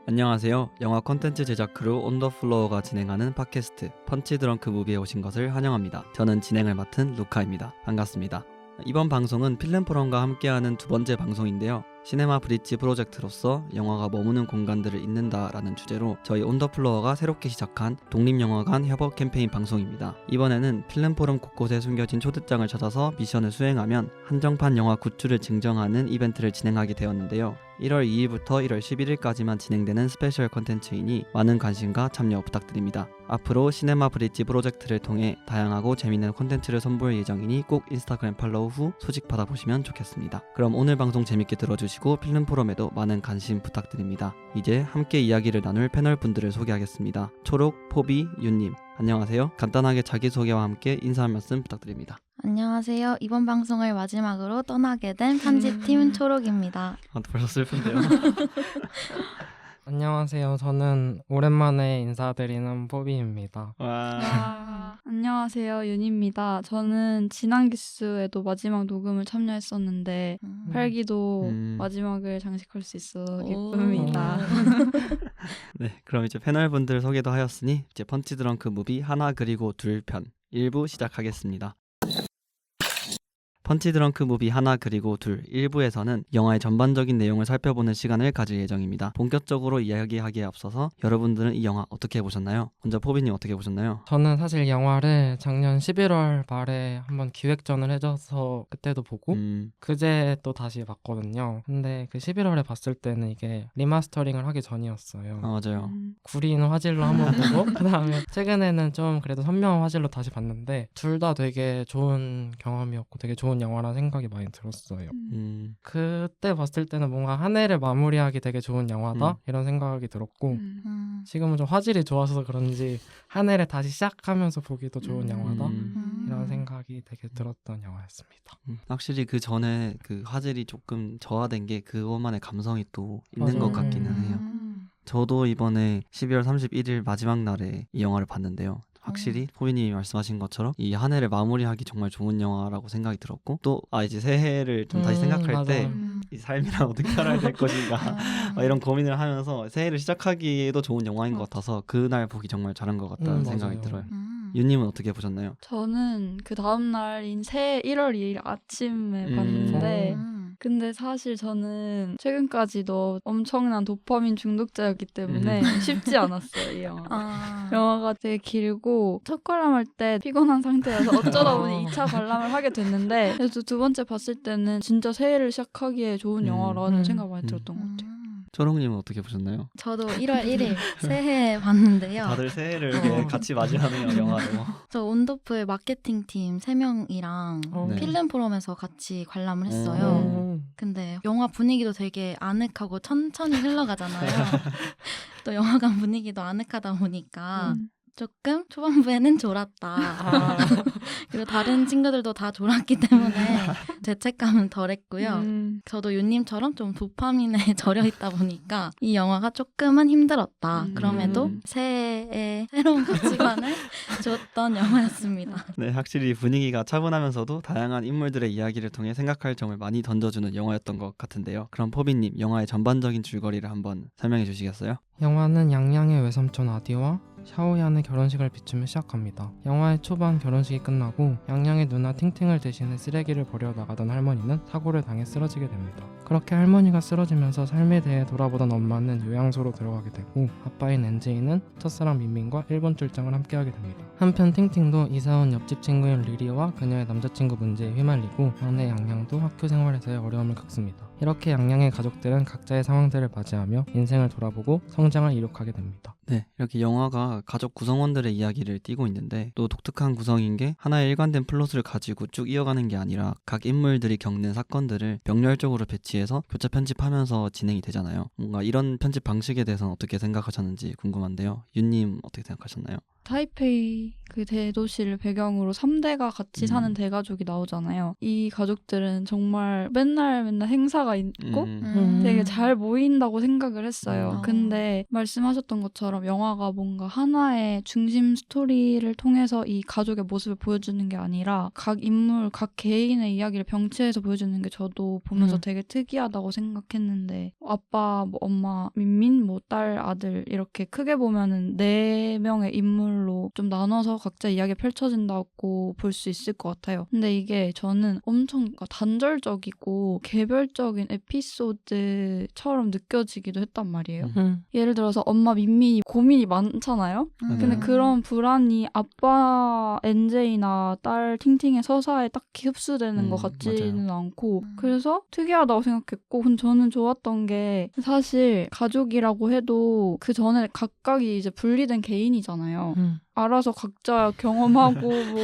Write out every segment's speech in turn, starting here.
안녕하세요. 영화 콘텐츠 제작 크루 온더플로어가 진행하는 팟캐스트 펀치 드렁크 무비에 오신 것을 환영합니다. 저는 진행을 맡은 루카입니다. 반갑습니다. 이번 방송은 필름 포럼과 함께하는 두 번째 방송인데요. 시네마 브릿지 프로젝트로서 영화가 머무는 공간들을 잇는다라는 주제로 저희 온더플로어가 새롭게 시작한 독립영화관 협업 캠페인 방송입니다. 이번에는 필름 포럼 곳곳에 숨겨진 초대장을 찾아서 미션을 수행하면 한정판 영화 굿즈를 증정하는 이벤트를 진행하게 되었는데요. 1월 2일부터 1월 11일까지만 진행되는 스페셜 컨텐츠이니 많은 관심과 참여 부탁드립니다. 앞으로 시네마 브릿지 프로젝트를 통해 다양하고 재미있는 콘텐츠를 선보일 예정이니 꼭 인스타그램 팔로우 후 소식 받아보시면 좋겠습니다. 그럼 오늘 방송 재밌게 들어주시고 필름 포럼에도 많은 관심 부탁드립니다. 이제 함께 이야기를 나눌 패널 분들을 소개하겠습니다. 초록, 포비, 윤님 안녕하세요. 간단하게 자기소개와 함께 인사 한 말씀 부탁드립니다. 안녕하세요. 이번 방송을 마지막으로 떠나게 된 편집팀 초록입니다. 벌써 슬픈데요. 안녕하세요. 저는 오랜만에 인사드리는 포비입니다. 안녕하세요. 윤입니다. 저는 지난 기수에도 마지막 녹음을 참여했었는데 8기도 마지막을 장식할 수 있어 기쁩니다. 네, 그럼 이제 패널분들 소개도 하였으니 이제 펀치 드렁크 무비 하나 그리고 둘 편 1부 시작하겠습니다. 펀치 드렁크 무비 하나 그리고 둘 1부에서는 영화의 전반적인 내용을 살펴보는 시간을 가질 예정입니다. 본격적으로 이야기하기에 앞서서 여러분들은 이 영화 어떻게 보셨나요? 먼저 포비님 어떻게 보셨나요? 저는 사실 영화를 작년 11월 말에 한번 기획전을 해줘서 그때도 보고 그제 또 다시 봤거든요. 근데 그 11월에 봤을 때는 이게 리마스터링을 하기 전이었어요. 맞아요. 구린 화질로 한번 보고 그 다음에 최근에는 좀 그래도 선명한 화질로 다시 봤는데 둘 다 되게 좋은 경험이었고 되게 좋은 영화라는 생각이 많이 들었어요. 그때 봤을 때는 뭔가 한 해를 마무리하기 되게 좋은 영화다 이런 생각이 들었고 지금은 좀 화질이 좋아서 그런지 한 해를 다시 시작하면서 보기도 좋은 영화다 이런 생각이 되게 들었던 영화였습니다. 확실히 그 전에 그 화질이 조금 저하된 게 그것만의 감성이 또 있는 맞아요. 것 같기는 해요. 저도 이번에 12월 31일 마지막 날에 이 영화를 봤는데요. 확실히 포비님이 말씀하신 것처럼 이 한 해를 마무리하기 정말 좋은 영화라고 생각이 들었고 또 이제 새해를 좀 다시 생각할 맞아요. 때 이 삶이란 어떻게 살아야 될 것인가 이런 고민을 하면서 새해를 시작하기에도 좋은 영화인 것 같아서 그날 보기 정말 잘한 것 같다는 생각이 맞아요. 들어요. 윤님은 어떻게 보셨나요? 저는 그 다음 날인 새해 1월 2일 아침에 봤는데 근데 사실 저는 최근까지도 엄청난 도파민 중독자였기 때문에 쉽지 않았어요, 이 영화. 영화가 되게 길고 첫 관람할 때 피곤한 상태여서 어쩌다 보니 2차 관람을 하게 됐는데 그래도 두 번째 봤을 때는 진짜 새해를 시작하기에 좋은 영화라는 생각 많이 들었던 것 같아요. 초롱님은 어떻게 보셨나요? 저도 1월 1일 새해 봤는데요. 다들 새해를 이렇게 같이 맞이하네요, 영화로. 저 온더프의 마케팅팀 3명이랑 네. 필름 포럼에서 같이 관람을 했어요. 근데 영화 분위기도 되게 아늑하고 천천히 흘러가잖아요. 또 영화관 분위기도 아늑하다 보니까 조금 초반부에는 졸았다. 그리고 다른 친구들도 다 졸았기 때문에 죄책감은 덜했고요. 저도 윤님처럼 좀 도파민에 절여있다 보니까 이 영화가 조금은 힘들었다. 그럼에도 새해에 새로운 가치관을 줬던 영화였습니다. 네, 확실히 분위기가 차분하면서도 다양한 인물들의 이야기를 통해 생각할 점을 많이 던져주는 영화였던 것 같은데요. 그럼 포비님, 영화의 전반적인 줄거리를 한번 설명해 주시겠어요? 영화는 양양의 외삼촌 아디와 샤오얀의 결혼식을 비추며 시작합니다. 영화의 초반 결혼식이 끝나고 양양의 누나 팅팅을 대신해 쓰레기를 버려 나가던 할머니는 사고를 당해 쓰러지게 됩니다. 그렇게 할머니가 쓰러지면서 삶에 대해 돌아보던 엄마는 요양소로 들어가게 되고 아빠인 엔제이는 첫사랑 민민과 일본 출장을 함께하게 됩니다. 한편 팅팅도 이사온 옆집 친구인 리리와 그녀의 남자친구 문제에 휘말리고 막내 양양도 학교 생활에서의 어려움을 겪습니다. 이렇게 양양의 가족들은 각자의 상황들을 맞이하며 인생을 돌아보고 성장을 이룩하게 됩니다. 네, 이렇게 영화가 가족 구성원들의 이야기를 띠고 있는데 또 독특한 구성인 게 하나의 일관된 플롯을 가지고 쭉 이어가는 게 아니라 각 인물들이 겪는 사건들을 병렬적으로 배치해서 교차 편집하면서 진행이 되잖아요. 뭔가 이런 편집 방식에 대해서는 어떻게 생각하셨는지 궁금한데요. 윤님 어떻게 생각하셨나요? 타이페이 그 대도시를 배경으로 3대가 같이 사는 대가족이 나오잖아요. 이 가족들은 정말 맨날 행사가 있고 되게 잘 모인다고 생각을 했어요. 근데 말씀하셨던 것처럼 영화가 뭔가 하나의 중심 스토리를 통해서 이 가족의 모습을 보여주는 게 아니라 각 인물, 각 개인의 이야기를 병치해서 보여주는 게 저도 보면서 되게 특이하다고 생각했는데 아빠, 뭐 엄마, 민민, 뭐 딸, 아들 이렇게 크게 보면은 4명의 인물로 좀 나눠서 각자 이야기가 펼쳐진다고 볼 수 있을 것 같아요. 근데 이게 저는 엄청 단절적이고 개별적인 에피소드처럼 느껴지기도 했단 말이에요. 예를 들어서 엄마 민민이 고민이 많잖아요. 근데 그런 불안이 아빠 NJ나 딸 팅팅의 서사에 딱히 흡수되는 것 같지는 맞아요. 않고 그래서 특이하다고 생각했고 근데 저는 좋았던 게 사실 가족이라고 해도 그 전에 각각이 이제 분리된 개인이잖아요. 알아서 각자 경험하고 뭐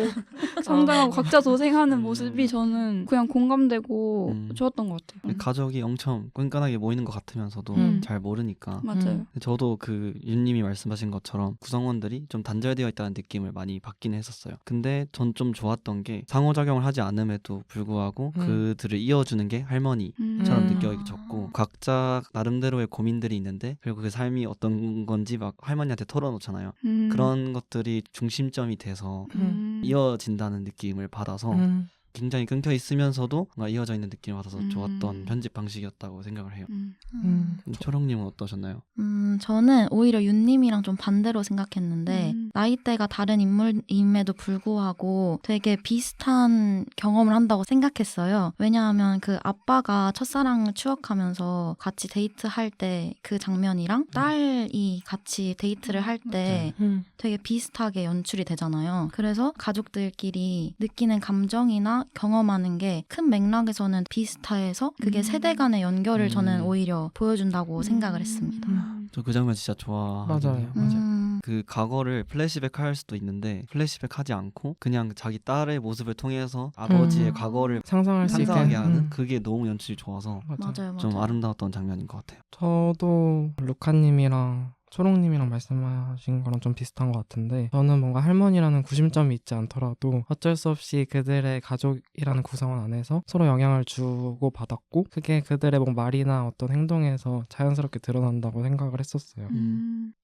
성장하고 각자 도생하는 모습이 저는 그냥 공감되고 좋았던 것 같아요. 가족이 엄청 끈끈하게 모이는 것 같으면서도 잘 모르니까. 맞아요. 저도 그 윤님이 말씀하신 것처럼 구성원들이 좀 단절되어 있다는 느낌을 많이 받긴 했었어요. 근데 전 좀 좋았던 게 상호작용을 하지 않음에도 불구하고 그들을 이어주는 게 할머니처럼 느껴졌고 각자 나름대로의 고민들이 있는데 그리고 그 삶이 어떤 건지 막 할머니한테 털어놓잖아요. 그런 것들이 중심점이 돼서 이어진다는 느낌을 받아서 굉장히 끊겨 있으면서도 뭔가 이어져 있는 느낌을 받아서 좋았던 편집 방식이었다고 생각을 해요. 초롱님은 어떠셨나요? 저는 오히려 윤님이랑 좀 반대로 생각했는데 나이대가 다른 인물임에도 불구하고 되게 비슷한 경험을 한다고 생각했어요. 왜냐하면 그 아빠가 첫사랑을 추억하면서 같이 데이트할 때 그 장면이랑 딸이 같이 데이트를 할 때 되게 비슷하게 연출이 되잖아요. 그래서 가족들끼리 느끼는 감정이나 경험하는 게 큰 맥락에서는 비슷해서 그게 세대 간의 연결을 저는 오히려 보여준다고 생각을 했습니다. 저 그 장면 진짜 좋아하거든요. 맞아요. 그 과거를 플래시백 할 수도 있는데 플래시백 하지 않고 그냥 자기 딸의 모습을 통해서 아버지의 과거를 상상할 수 있게 상상하게 하는 그게 너무 연출이 좋아서 맞아요. 좀 아름다웠던 장면인 것 같아요. 저도 루카님이랑 초롱님이랑 말씀하신 거랑 좀 비슷한 것 같은데 저는 뭔가 할머니라는 구심점이 있지 않더라도 어쩔 수 없이 그들의 가족이라는 구성원 안에서 서로 영향을 주고 받았고 그게 그들의 뭐 말이나 어떤 행동에서 자연스럽게 드러난다고 생각을 했었어요.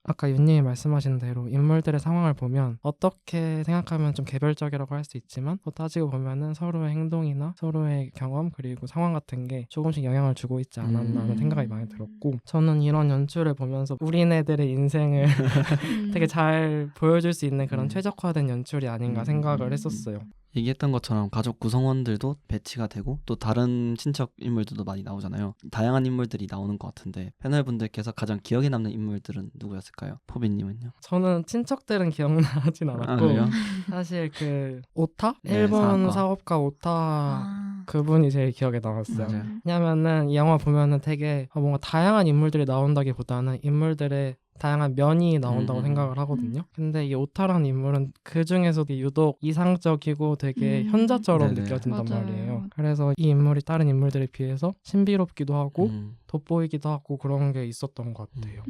아까 윤님이 말씀하신 대로 인물들의 상황을 보면 어떻게 생각하면 좀 개별적이라고 할 수 있지만 또 따지고 보면은 서로의 행동이나 서로의 경험 그리고 상황 같은 게 조금씩 영향을 주고 있지 않았나 하는 생각이 많이 들었고 저는 이런 연출을 보면서 우리네들의 인생을 되게 잘 보여줄 수 있는 그런 최적화된 연출이 아닌가 생각을 했었어요. 얘기했던 것처럼 가족 구성원들도 배치가 되고 또 다른 친척 인물들도 많이 나오잖아요. 다양한 인물들이 나오는 것 같은데 패널분들께서 가장 기억에 남는 인물들은 누구였을까요? 포비님은요? 저는 친척들은 기억나진 않았고 그래요? 사실 그 오타? 네, 일본 사업가. 사업가 오타 그분이 제일 기억에 남았어요. 맞아요. 왜냐면은 이 영화 보면은 되게 뭔가 다양한 인물들이 나온다기보다는 인물들의 다양한 면이 나온다고 생각을 하거든요. 근데 이 오타라는 인물은 그 중에서도 유독 이상적이고 되게 현자처럼 네네. 느껴진단 맞아요. 말이에요. 그래서 이 인물이 다른 인물들에 비해서 신비롭기도 하고 돋보이기도 하고 그런 게 있었던 것 같아요.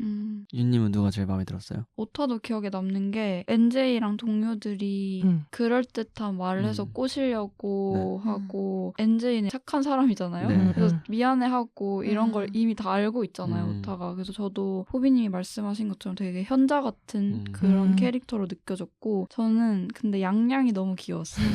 윤님은 누가 제일 마음에 들었어요? 오타도 기억에 남는 게 NJ랑 동료들이 그럴듯한 말을 해서 꼬시려고 하고 NJ는 착한 사람이잖아요. 네. 그래서 미안해하고 이런 걸 이미 다 알고 있잖아요. 오타가. 그래서 저도 호비님이 말씀하신 것처럼 되게 현자 같은 그런 캐릭터로 느껴졌고 저는 근데 양양이 너무 귀여웠어요.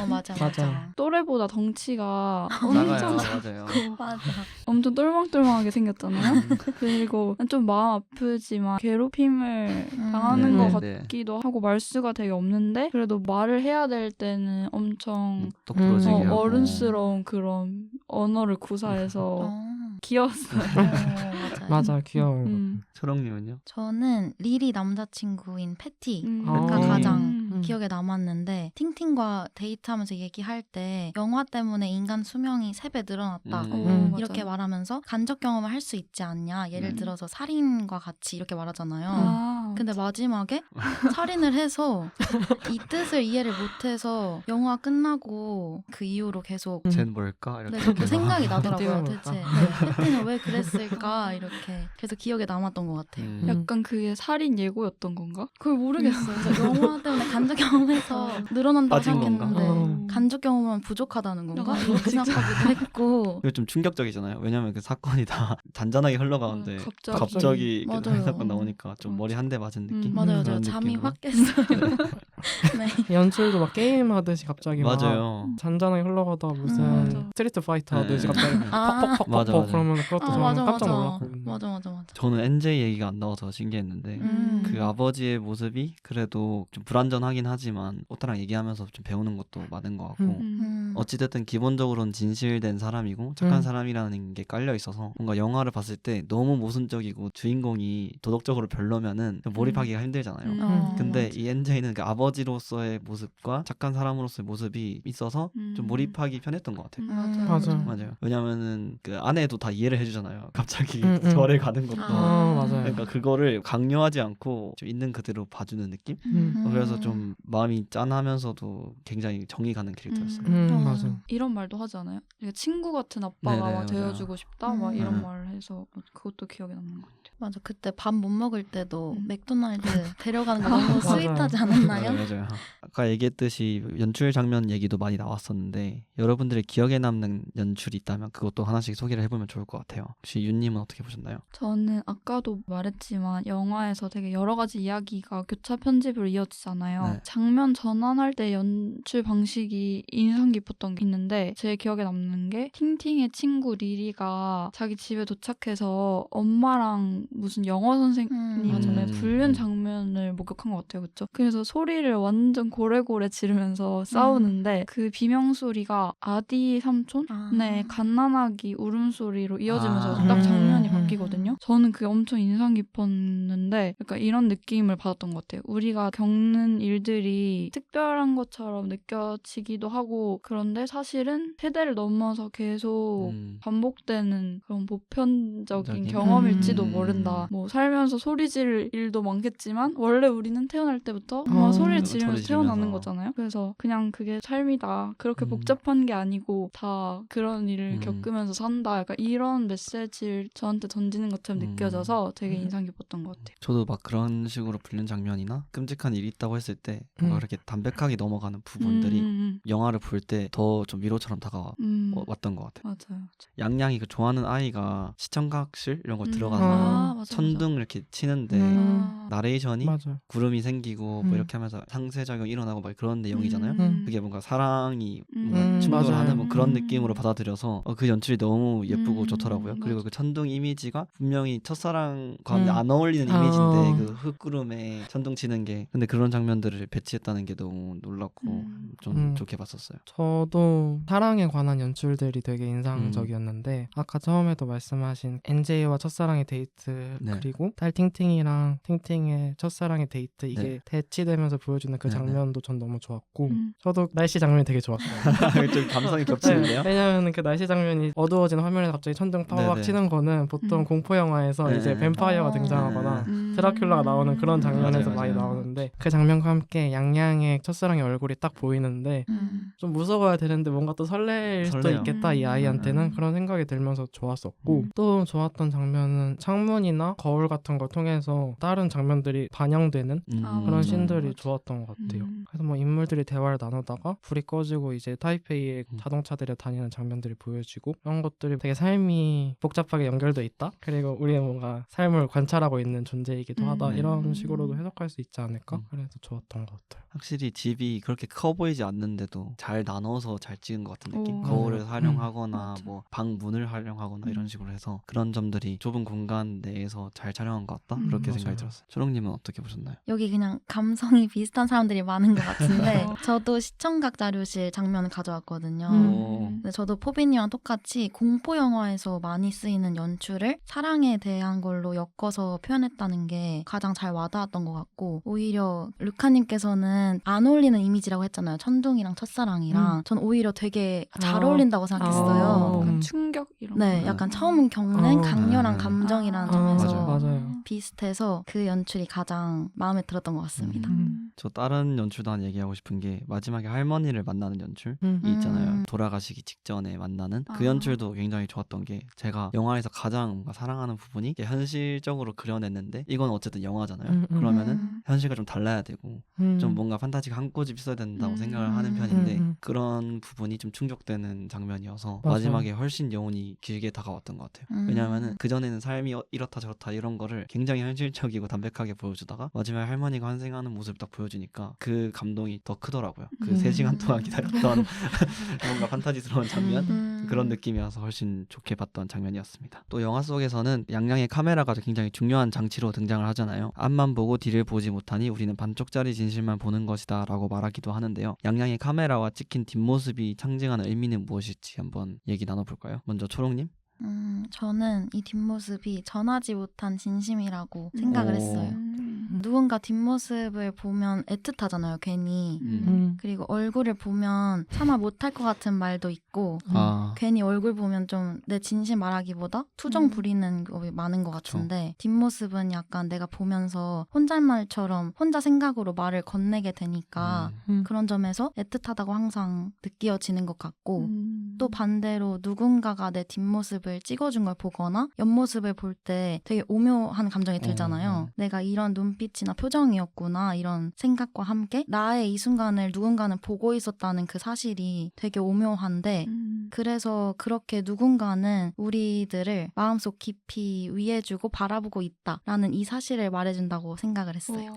맞아. 또래보다 덩치가 나가요. 엄청 맞아요. 맞아. 엄청 똘망똘망하게 생겼잖아요. 그리고 좀 마음 아프지만 괴롭힘을 당하는 것 네. 같기도 하고 말수가 되게 없는데 그래도 말을 해야 될 때는 엄청 똑부러지게 하고. 어른스러운 그런 언어를 구사해서 귀여웠어요. 맞아, 귀여워. 초롱님은요? 저는 리리 남자친구인 패티 아까 가장 기억에 남았는데 팅팅과 데이트하면서 얘기할 때 영화 때문에 인간 수명이 3배 늘어났다 이렇게 맞아요. 말하면서 간접 경험을 할 수 있지 않냐. 예를 들어서 살인과 같이 이렇게 말하잖아요. 아, 근데 마지막에 살인을 해서 이 뜻을 이해를 못해서 영화 끝나고 그 이후로 계속 쟨 뭘까? 이렇게 네, 자꾸 생각이 해띠는 나더라고요. 뭘까? 대체 해띠는 왜 그랬을까 이렇게 그래서 기억에 남았던 것 같아요. 약간 그게 살인 예고였던 건가? 그걸 모르겠어요. 그래서 영화 때문에 간접 경험해서 늘어난다고 빠진 건가? 생각했는데 간접 경험은 부족하다는 건가? 이렇게 생각하기도 했고 이거 좀 충격적이잖아요. 왜냐면 그 사건이 다 잔잔하게 흘러가는데 갑자기. 그 맞아요. 사건 나오니까 좀 머리 한 대 맞은 느낌? 맞아요. 그런 잠이 느낌으로. 확 깼어요. 네. 연출도 막 게임 하듯이 갑자기 막 맞아요. 잔잔하게 흘러가다 무슨 맞아. 스트리트 파이터 하듯이 네. 갑자기 아. 퍽퍽퍽퍽 맞아, 맞아. 그러면 그것도 저는 깜짝 놀랐거든요. 맞아. 저는 NJ 얘기가 안 나와서 신기했는데 그 아버지의 모습이 그래도 좀 불완전하긴 하지만 오타랑 얘기하면서 좀 배우는 것도 많은 것 같고 어찌됐든 기본적으로는 진실된 사람이고 착한 사람이라는 게 깔려 있어서 뭔가 영화를 봤을 때 너무 모순적이고 주인공이 도덕적으로 별로면은 좀 몰입하기가 힘들잖아요. 근데 이 NJ는 그 아버지로서의 모습과 착한 사람으로서의 모습이 있어서 좀 몰입하기 편했던 것 같아요. 맞아요. 왜냐면은 그 아내도 다 이해를 해주잖아요. 갑자기 절에 가는 것도. 맞아요. 그러니까 그거를 강요하지 않고 좀 있는 그대로 봐주는 느낌? 그래서 좀 마음이 짠하면서도 굉장히 정이 가는 캐릭터였어요. 맞아요. 이런 말도 하지 않아요? 그러니까 친구 같은 아빠가 네네, 막 맞아요. 되어주고 싶다 막 이런 네. 말을 해서 그것도 기억에 남는 것 같아요. 맞아. 그때 밥 못 먹을 때도 음. 맥도날드 데려가는 거 너무 맞아요. 스윗하지 않았나요? 맞아요. 아까 얘기했듯이 연출 장면 얘기도 많이 나왔었는데 여러분들의 기억에 남는 연출이 있다면 그것도 하나씩 소개를 해보면 좋을 것 같아요. 혹시 윤님은 어떻게 보셨나요? 저는 아까도 말했지만 영화에서 되게 여러 가지 이야기가 교차 편집으로 이어지잖아요. 네. 장면 전환할 때 연출 방식이 인상 깊었던 게 있는데 제 기억에 남는 게 팅팅의 친구 리리가 자기 집에 도착해서 엄마랑 무슨 영어 선생님의 불륜 장면을 목격한 것 같아요. 그렇죠? 그래서 소리를 완전 고래고래 지르면서 싸우는데 그 비명소리가 아디 삼촌의 갓난아기 울음소리로 이어지면서 딱 장면이 바뀌거든요. 저는 그게 엄청 인상 깊었는데 약간 이런 느낌을 받았던 것 같아요. 우리가 겪는 일들이 특별한 것처럼 느껴지기도 하고 그런데 사실은 세대를 넘어서 계속 반복되는 그런 보편적인 경험일지도 모른다. 뭐 살면서 소리 지를 일도 많겠지만 원래 우리는 태어날 때부터 소리를 지르면서 소리 태어나는 지르면서. 거잖아요. 그래서 그냥 그게 삶이다. 그렇게 복잡한 게 아니고 다 그런 일을 겪으면서 산다. 약간 이런 메시지를 저한테 던지는 것처럼 느껴져서 되게 인상 깊었던 것 같아요. 저도 막 그런 식으로 불륜 장면이나 끔찍한 일이 있다고 했을 때 뭔가 그렇게 담백하게 넘어가는 부분들이 영화를 볼 때 더 좀 위로처럼 다가왔던 것 같아요. 맞아요. 양양이 그 좋아하는 아이가 시청각실 이런 거 들어가서 맞아. 천둥 이렇게 치는데 나레이션이 맞아요. 구름이 생기고 뭐 이렇게 하면서 상쇄작용 일어나고 막 그런 내용이잖아요. 그게 뭔가 사랑이 뭔가 충돌하는 맞아요. 뭐 그런 느낌으로 받아들여서 그 연출이 너무 예쁘고 좋더라고요. 그리고 맞아. 그 천둥 이미지가 분명히 첫사랑과 안 어울리는 이미지인데 그 흙구름에 천둥 치는 게 근데 그런 장면들을 배치했다는 게 너무 놀랍고 좀 좋게 봤었어요. 저도 사랑에 관한 연출들이 되게 인상적이었는데 아까 처음에도 말씀하신 NJ와 첫사랑의 데이트 네. 그리고 딸 팅팅이랑 팅팅의 첫사랑의 데이트 이게 네. 대치되면서 보여주는 그 네, 장면도 전 너무 좋았고 저도 날씨 장면이 되게 좋았어요. 좀 감성이 겹치는데요? 왜냐면 그 날씨 장면이 어두워진 화면에 갑자기 천둥 파박 네네. 치는 거는 보통 공포 영화에서 네. 이제 뱀파이어가 등장하거나 드라큘라가 나오는 그런 장면에서 맞아요, 많이 맞아요. 나오는데 그 장면과 함께 양양의 첫사랑의 얼굴이 딱 보이는데 좀 무서워야 되는데 뭔가 또 설레일 수도 설레요. 있겠다 이 아이한테는 그런 생각이 들면서 좋았었고 또 좋았던 장면은 창문이나 거울 같은 걸 통해서 다른 장면들이 반영되는 그런 맞아. 씬들이 맞아. 좋았던 것 같아요. 그래서 뭐 인물들이 대화를 나누다가 불이 꺼지고 이제 타이페이에 자동차들이 다니는 장면들이 보여지고 이런 것들이 되게 삶이 복잡하게 연결돼 있다. 그리고 우리는 뭔가 삶을 관찰하고 있는 존재이기도 하다. 이런 식으로도 해석할 수 있지 않을까? 그래서 좋았던 것 같아요. 확실히 집이 그렇게 커 보이지 않는데도 잘 나눠서 잘 찍은 것 같은 느낌. 오, 거울을 맞아요. 활용하거나 맞아. 뭐 방 문을 활용하거나 이런 식으로 해서 그런 점들이 좁은 공간 내에서 잘 촬영한 것 같다. 그렇게 맞아요. 생각이 들었어요. 초롱님은 어떻게 보셨나요? 여기 그냥 감성이 비슷한 사람들이 많은 것 같은데 저도 시청각 자료실 장면을 가져왔거든요. 오. 근데 저도 포비니와 똑같이 공포 영화에서 많이 쓰이는 연출을 사랑에 대한 걸로 엮어서 표현했다는 게 가장 잘 와닿았던 것 같고 오히려 루카님 초롱님께서는 안 어울리는 이미지라고 했잖아요. 천둥이랑 첫사랑이랑. 전 오히려 되게 잘 어울린다고 생각했어요. 약간 충격 이런 네, 거. 약간 처음 겪는 강렬한 네. 감정이라는 아, 점에서 맞아요. 비슷해서 그 연출이 가장 마음에 들었던 것 같습니다. 저 다른 연출도 하나 얘기하고 싶은 게 마지막에 할머니를 만나는 연출 있잖아요. 돌아가시기 직전에 만나는 그 아. 연출도 굉장히 좋았던 게 제가 영화에서 가장 뭔가 사랑하는 부분이 이게 현실적으로 그려냈는데 이건 어쨌든 영화잖아요. 그러면은 현실과 좀 달라야 되고 좀 뭔가 판타지가 한 꼬집 있어야 된다고 생각을 하는 편인데 그런 부분이 좀 충족되는 장면이어서 맞아요. 마지막에 훨씬 여운이 길게 다가왔던 것 같아요. 왜냐하면은 그전에는 삶이 이렇다 저렇다 이런 거를 굉장히 현실적이고 담백하게 보여주다가 마지막에 할머니가 환생하는 모습을 딱 보여주니까 그 감동이 더 크더라고요. 그 3시간 동안 기다렸던 뭔가 판타지스러운 장면 그런 느낌이어서 훨씬 좋게 봤던 장면이었습니다. 또 영화 속에서는 양양의 카메라가 굉장히 중요한 장치로 등장을 하잖아요. 앞만 보고 뒤를 보지 못하니 우리는 반쪽짜리 진실만 보는 것이다 라고 말하기도 하는데요. 양양의 카메라와 찍힌 뒷모습이 상징하는 의미는 무엇일지 한번 얘기 나눠볼까요? 먼저 초롱님? 저는 이 뒷모습이 전하지 못한 진심이라고 생각을 오. 했어요. 누군가 뒷모습을 보면 애틋하잖아요, 괜히. 그리고 얼굴을 보면 차마 못할 것 같은 말도 있고 괜히 얼굴 보면 좀 내 진심 말하기보다 투정 부리는 거 많은 것 같은데 뒷모습은 약간 내가 보면서 혼잣말처럼 혼자 생각으로 말을 건네게 되니까 그런 점에서 애틋하다고 항상 느껴지는 것 같고 또 반대로 누군가가 내 뒷모습을 찍어준 걸 보거나 옆모습을 볼 때 되게 오묘한 감정이 들잖아요. 내가 이런 눈빛이나 표정이었구나 이런 생각과 함께 나의 이 순간을 누군가는 보고 있었다는 그 사실이 되게 오묘한데 그래서 그렇게 누군가는 우리들을 마음속 깊이 위해주고 바라보고 있다라는 이 사실을 말해준다고 생각을 했어요.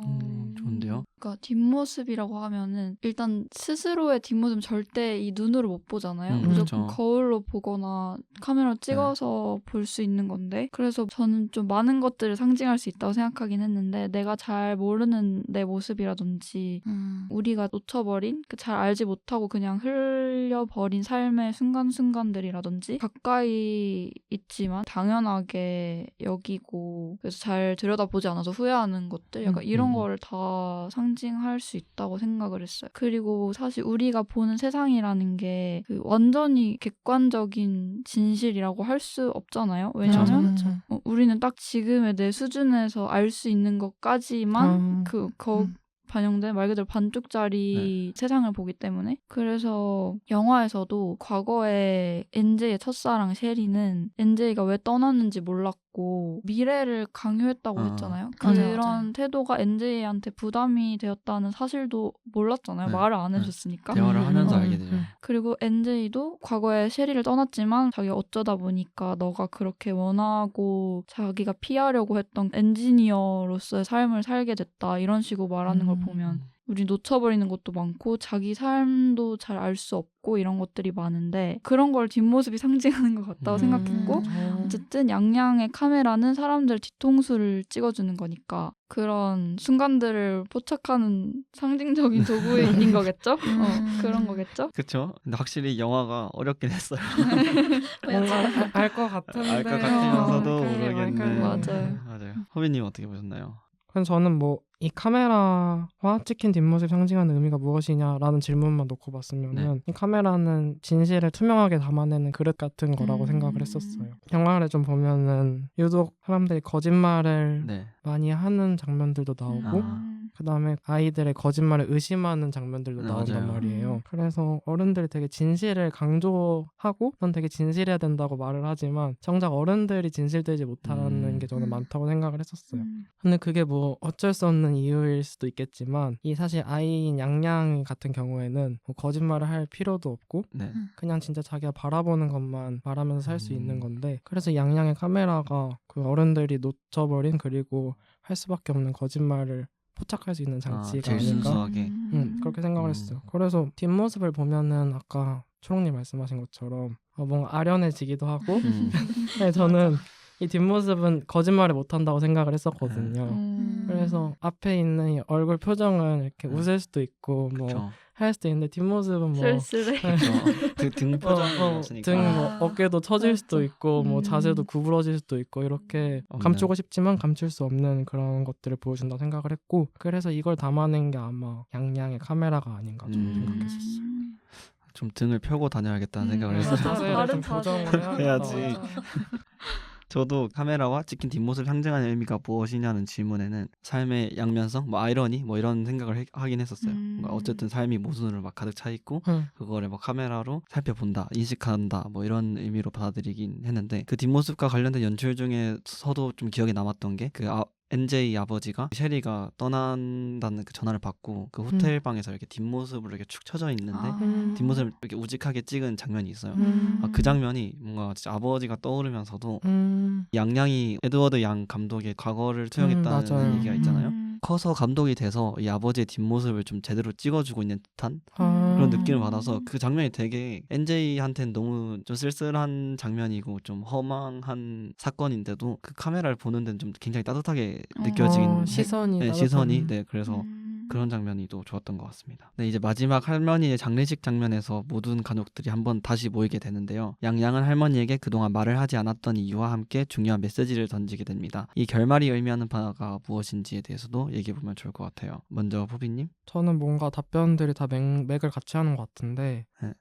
좋은데요? 그러니까 뒷모습이라고 하면은 일단 스스로의 뒷모습은 절대 이 눈으로 못 보잖아요. 무조건 그렇죠. 거울로 보거나 카메라로 찍어서 볼 수 있는 건데 그래서 저는 좀 많은 것들을 상징할 수 있다고 생각하긴 했는데 내가 잘 모르는 내 모습이라든지 우리가 놓쳐버린 잘 알지 못하고 그냥 흘려버린 삶의 순간순간들이라든지 가까이 있지만 당연하게 여기고 그래서 잘 들여다보지 않아서 후회하는 것들 약간 이런 거를 다 상징할 수 있다고 생각을 했어요. 그리고 사실 우리가 보는 세상이라는 게 그 완전히 객관적인 진실이라고 할 수 없잖아요. 왜냐면 우리는 딱 지금의 내 수준에서 알 수 있는 것까지만 반영된 말 그대로 반쪽짜리 세상을 보기 때문에 그래서 영화에서도 과거에 NJ의 첫사랑 셰리는 NJ가 왜 떠났는지 몰랐고 미래를 강요했다고 했잖아요. 그런 맞아요. 태도가 NJ한테 부담이 되었다는 사실도 몰랐잖아요. 말을 안 해줬으니까. 대화를 하면서 알게 되죠. 그리고 NJ도 과거에 셰리를 떠났지만 자기가 어쩌다 보니까 너가 그렇게 원하고 자기가 피하려고 했던 엔지니어로서의 삶을 살게 됐다 이런 식으로 말하는 걸 보면 우리 놓쳐버리는 것도 많고 자기 삶도 잘 알 수 없고 이런 것들이 많은데 그런 걸 뒷모습이 상징하는 것 같다고 생각했고 어쨌든 양양의 카메라는 사람들 뒤통수를 찍어주는 거니까 그런 순간들을 포착하는 상징적인 도구인 거겠죠? 그런 거겠죠? 그렇죠. 근데 확실히 영화가 어렵긴 했어요. 뭔가 알 것 같은데 알 것 같으면서도 그게 모르겠네. 맞아요. 허빈님 어떻게 보셨나요? 그래서 저는 뭐 이 카메라와 찍힌 뒷모습이 상징하는 의미가 무엇이냐라는 질문만 놓고 봤으면은 이 카메라는 진실을 투명하게 담아내는 그릇 같은 거라고 생각을 했었어요. 영화를 좀 보면은 유독 사람들이 거짓말을 많이 하는 장면들도 나오고 그 다음에 아이들의 거짓말을 의심하는 장면들도 나온단 말이에요. 그래서 어른들이 되게 진실을 강조하고 넌 되게 진실해야 된다고 말을 하지만 정작 어른들이 진실되지 못하는 게 저는 많다고 생각을 했었어요. 근데 그게 뭐 어쩔 수 없는 이유일 수도 있겠지만 이 사실 아이인 양양 같은 경우에는 뭐 거짓말을 할 필요도 없고 그냥 진짜 자기가 바라보는 것만 말하면서 살 수 있는 건데 그래서 양양의 카메라가 그 어른들이 놓쳐버린 그리고 할 수밖에 없는 거짓말을 포착할 수 있는 장치가 제일 아닐까 순수하게. 그렇게 생각을 했어요. 그래서 뒷모습을 보면은 아까 초롱님 말씀하신 것처럼 뭔가 아련해지기도 하고 네, 저는 이 뒷모습은 거짓말을 못한다고 생각을 했었거든요. 그래서 앞에 있는 이 얼굴 표정은 이렇게 웃을 수도 있고 뭐 그쵸. 할 수도 있는데 뒷모습은 뭐 쓸쓸해. 그쵸. 등 표정이었으니까. 등 뭐 어깨도 처질 맞아. 수도 있고 뭐 음. 자세도 구부러질 수도 있고 이렇게 없는. 감추고 싶지만 감출 수 없는 그런 것들을 보여준다고 생각을 했고 그래서 이걸 담아낸 게 아마 양양의 카메라가 아닌가 좀 생각했었어요. 좀 등을 펴고 다녀야겠다는 생각을 맞아. 했어요. 자세를 다른 좀 자세. 교정을 해야지. 해야지. 저도 카메라와 찍힌 뒷모습을 상징하는 의미가 무엇이냐는 질문에는 삶의 양면성, 뭐 아이러니, 뭐 이런 생각을 하긴 했었어요. 뭔가 어쨌든 삶이 모순으로 막 가득 차 있고 그거를 뭐 카메라로 살펴본다, 인식한다, 뭐 이런 의미로 받아들이긴 했는데 그 뒷모습과 관련된 연출 중에서도 좀 기억에 남았던 게 그 NJ 아버지가 셰리가 떠난다는 그 전화를 받고 그 호텔 방에서 이렇게 뒷모습으로 이렇게 축 처져 있는데 뒷모습을 이렇게 우직하게 찍은 장면이 있어요. 그 장면이 뭔가 진짜 아버지가 떠오르면서도 양양이 에드워드 양 감독의 과거를 투영했다는 맞아요. 얘기가 있잖아요. 커서 감독이 돼서 이 아버지의 뒷모습을 좀 제대로 찍어주고 있는 듯한 그런 느낌을 받아서 그 장면이 되게 NJ한테는 너무 좀 쓸쓸한 장면이고 좀 허망한 사건인데도 그 카메라를 보는 데는 좀 굉장히 따뜻하게 느껴지긴 시선이 네, 따뜻한. 시선이 네 그래서 그런 장면이 또 좋았던 것 같습니다. 네, 이제 마지막 할머니의 장례식 장면에서 모든 가족들이 한번 다시 모이게 되는데요. 양양은 할머니에게 그동안 말을 하지 않았던 이유와 함께 중요한 메시지를 던지게 됩니다. 이 결말이 의미하는 바가 무엇인지에 대해서도 얘기해보면 좋을 것 같아요. 먼저 포비님. 저는 뭔가 답변들이 다 맥을 같이 하는 것 같은데 네.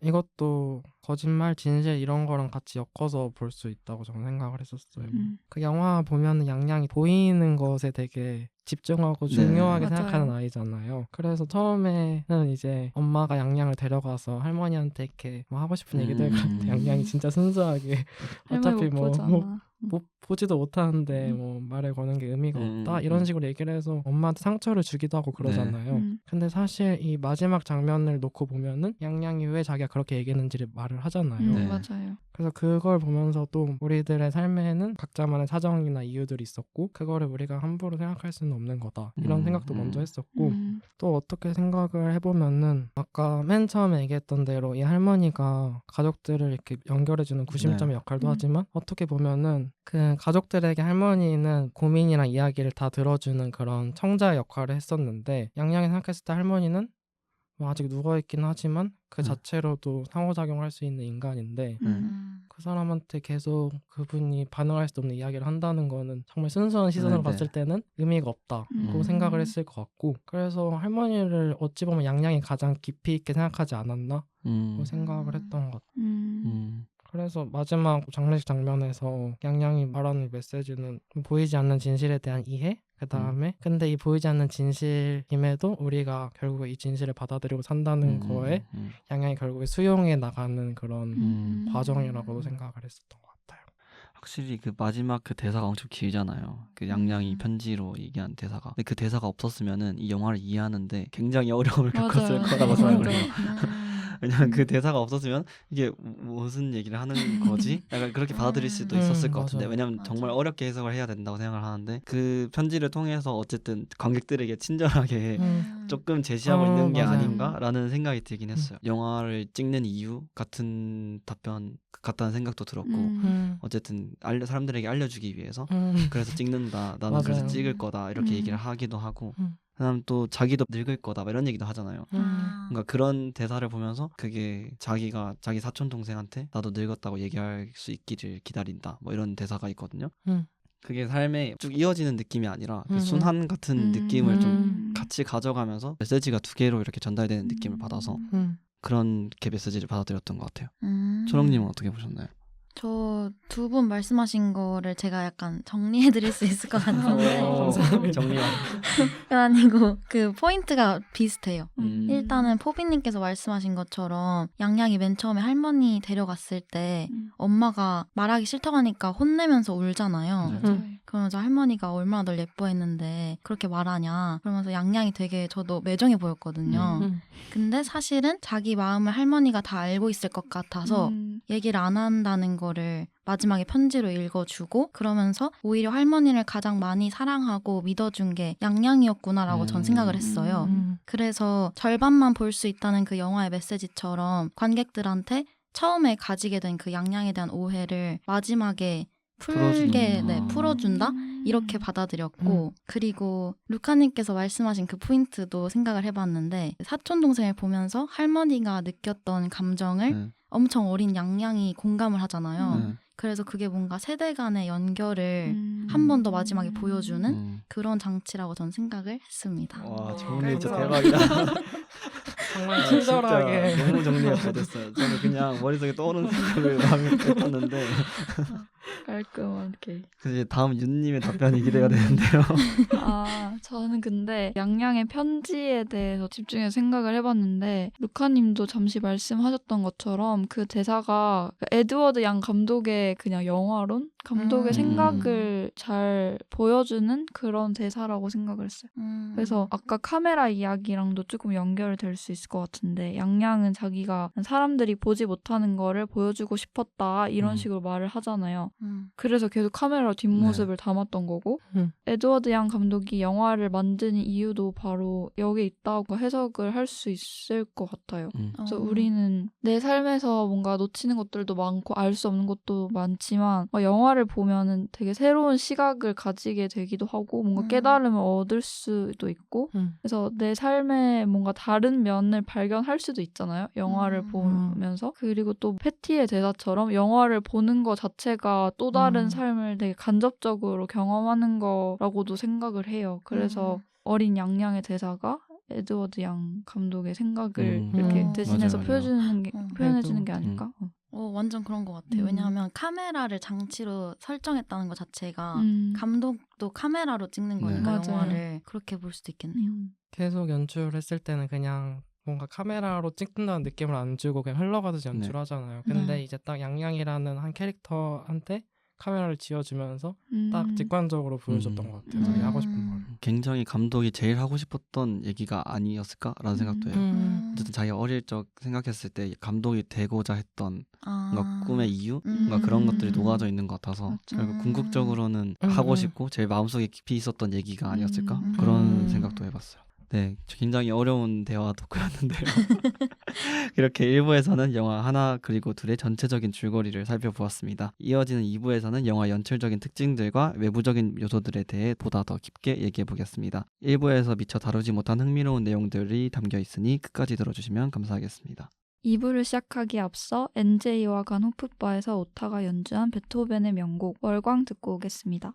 이것도 거짓말, 진실 이런 거랑 같이 엮어서 볼 수 있다고 저는 생각을 했었어요. 그 영화 보면 양양이 보이는 것에 되게 집중하고 네. 중요하게 맞아요. 생각하는 아이잖아요. 그래서 처음에는 이제 엄마가 양양을 데려가서 할머니한테 이렇게 뭐 하고 싶은 얘기들 같은데 양양이 진짜 순수하게 어차피 할머니 못 보잖아. 뭐 보지도 못하는데 뭐 말을 거는 게 의미가 없다 이런 식으로 얘기를 해서 엄마한테 상처를 주기도 하고 그러잖아요. 근데 사실 이 마지막 장면을 놓고 보면은 양양이 왜 자기가 그렇게 얘기했는지를 말을 하잖아요. 네. 맞아요. 그래서 그걸 보면서도 우리들의 삶에는 각자만의 사정이나 이유들이 있었고 그거를 우리가 함부로 생각할 수는 없는 거다 이런 생각도 먼저 했었고 또 어떻게 생각을 해보면은 아까 맨 처음에 얘기했던 대로 이 할머니가 가족들을 이렇게 연결해주는 구심점의 역할도 하지만 어떻게 보면은 그 가족들에게 할머니는 고민이랑 이야기를 다 들어주는 그런 청자의 역할을 했었는데 양양이 생각했을 때 할머니는 뭐 아직 누워있긴 하지만 그 자체로도 상호작용할 수 있는 인간인데 그 사람한테 계속 그분이 반응할 수도 없는 이야기를 한다는 거는 정말 순수한 시선으로 봤을 때는 의미가 없다고 생각을 했을 것 같고 그래서 할머니를 어찌 보면 양양이 가장 깊이 있게 생각하지 않았나 생각을 했던 것 같아요. 그래서 마지막 장례식 장면에서 양양이 말하는 메시지는 보이지 않는 진실에 대한 이해? 그 다음에 근데 이 보이지 않는 진실임에도 우리가 결국에 이 진실을 받아들이고 산다는 거에 양양이 결국에 수용해 나가는 그런 과정이라고도 생각을 했었던 것 같아요. 확실히 그 마지막 그 대사가 엄청 길잖아요. 그 양양이 편지로 얘기한 대사가. 근데 그 대사가 없었으면은 이 영화를 이해하는데 굉장히 어려움을 겪었을 거라고 생각을 해요. 왜냐면 그 대사가 없었으면 이게 무슨 얘기를 하는 거지? 약간 그렇게 받아들일 수도 있었을 것 같은데 맞아요. 왜냐면 정말 어렵게 해석을 해야 된다고 생각을 하는데 그 편지를 통해서 어쨌든 관객들에게 친절하게 조금 제시하고 있는 게 맞아요. 아닌가라는 생각이 들긴 했어요. 영화를 찍는 이유 같은 답변 같다는 생각도 들었고 어쨌든 사람들에게 알려주기 위해서 그래서 찍는다. 나는 맞아요. 그래서 찍을 거다. 이렇게 얘기를 하기도 하고 그다음 또 자기도 늙을 거다. 막 이런 얘기도 하잖아요. 그러니까 그런 대사를 보면서 그게 자기가 자기 사촌 동생한테 나도 늙었다고 얘기할 수 있기를 기다린다. 뭐 이런 대사가 있거든요. 그게 삶에 쭉 이어지는 느낌이 아니라 그 순환 같은 느낌을 좀 같이 가져가면서 메시지가 두 개로 이렇게 전달되는 느낌을 받아서 그렇게 메시지를 받아들였던 것 같아요. 초롱님은 어떻게 보셨나요? 저 두 분 말씀하신 거를 제가 약간 정리해드릴 수 있을 것 같은데 정리가 아니고 그 포인트가 비슷해요. 일단은 포비님께서 말씀하신 것처럼 양양이 맨 처음에 할머니 데려갔을 때 엄마가 말하기 싫다고 하니까 혼내면서 울잖아요. 그러면서 할머니가 얼마나 널 예뻐했는데 그렇게 말하냐 그러면서 양양이 되게 저도 매정해 보였거든요. 근데 사실은 자기 마음을 할머니가 다 알고 있을 것 같아서 얘기를 안 한다는 거를 마지막에 편지로 읽어주고 그러면서 오히려 할머니를 가장 많이 사랑하고 믿어준 게 양양이었구나라고 전 생각을 했어요. 그래서 절반만 볼 수 있다는 그 영화의 메시지처럼 관객들한테 처음에 가지게 된 그 양양에 대한 오해를 마지막에 풀게 풀어주는. 풀어준다 이렇게 받아들였고 그리고 루카님께서 말씀하신 그 포인트도 생각을 해봤는데 사촌 동생을 보면서 할머니가 느꼈던 감정을 네. 엄청 어린 양양이 공감을 하잖아요. 네. 그래서 그게 뭔가 세대 간의 연결을 한 번 더 마지막에 보여주는 그런 장치라고 저는 생각을 했습니다. 와 정리 진짜 감사합니다. 대박이다. 정말 아, 친절하게. 진짜 너무 정리가 잘 됐어요. 저는 그냥 머릿속에 떠오르는 생각을 막 했었는데 깔끔하게. 그래서 이제 다음 윤님의 답변이 기대가 되는데요. 저는 근데 양양의 편지에 대해서 집중해서 생각을 해봤는데 루카님도 잠시 말씀하셨던 것처럼 그 대사가 에드워드 양 감독의 그냥 영화론? 감독의 생각을 잘 보여주는 그런 대사라고 생각을 했어요. 그래서 아까 카메라 이야기랑도 조금 연결될 수 있을 것 같은데 양양은 자기가 사람들이 보지 못하는 거를 보여주고 싶었다 이런 식으로 말을 하잖아요. 그래서 계속 카메라 뒷모습을 담았던 거고 에드워드 양 감독이 영화를 만드는 이유도 바로 여기에 있다고 해석을 할 수 있을 것 같아요. 그래서 우리는 내 삶에서 뭔가 놓치는 것들도 많고 알 수 없는 것도 많지만 영화를 보면은 되게 새로운 시각을 가지게 되기도 하고 뭔가 깨달음을 얻을 수도 있고 그래서 내 삶에 뭔가 다른 면을 발견할 수도 있잖아요. 영화를 보면서. 그리고 또 패티의 대사처럼 영화를 보는 것 자체가 또 다른 삶을 되게 간접적으로 경험하는 거라고도 생각을 해요. 그래서 어린 양양의 대사가 에드워드 양 감독의 생각을 이렇게 대신해서 맞아요. 표현해주는 게 아닐까? 완전 그런 것 같아요. 왜냐하면 카메라를 장치로 설정했다는 것 자체가 감독도 카메라로 찍는 거니까 맞아요. 영화를 그렇게 볼 수도 있겠네요. 계속 연출했을 때는 그냥 뭔가 카메라로 찍는다는 느낌을 안 주고 그냥 흘러가듯이 연출하잖아요. 근데 이제 딱 양양이라는 한 캐릭터한테 카메라를 지어주면서 딱 직관적으로 보여줬던 것 같아요. 자기 하고 싶은 걸. 굉장히 감독이 제일 하고 싶었던 얘기가 아니었을까라는 생각도 해요. 어쨌든 자기가 어릴 적 생각했을 때 감독이 되고자 했던 뭔가 꿈의 이유? 뭔가 그런 것들이 녹아져 있는 것 같아서 결국 궁극적으로는 하고 싶고 제일 마음속에 깊이 있었던 얘기가 아니었을까? 그런 생각도 해봤어요. 네, 굉장히 어려운 대화 토크였는데요. 이렇게 1부에서는 영화 하나 그리고 둘의 전체적인 줄거리를 살펴보았습니다. 이어지는 2부에서는 영화 연출적인 특징들과 외부적인 요소들에 대해 보다 더 깊게 얘기해 보겠습니다. 1부에서 미처 다루지 못한 흥미로운 내용들이 담겨 있으니 끝까지 들어주시면 감사하겠습니다. 2부를 시작하기에 앞서 NJ와 간 호프바에서 오타가 연주한 베토벤의 명곡 월광 듣고 오겠습니다.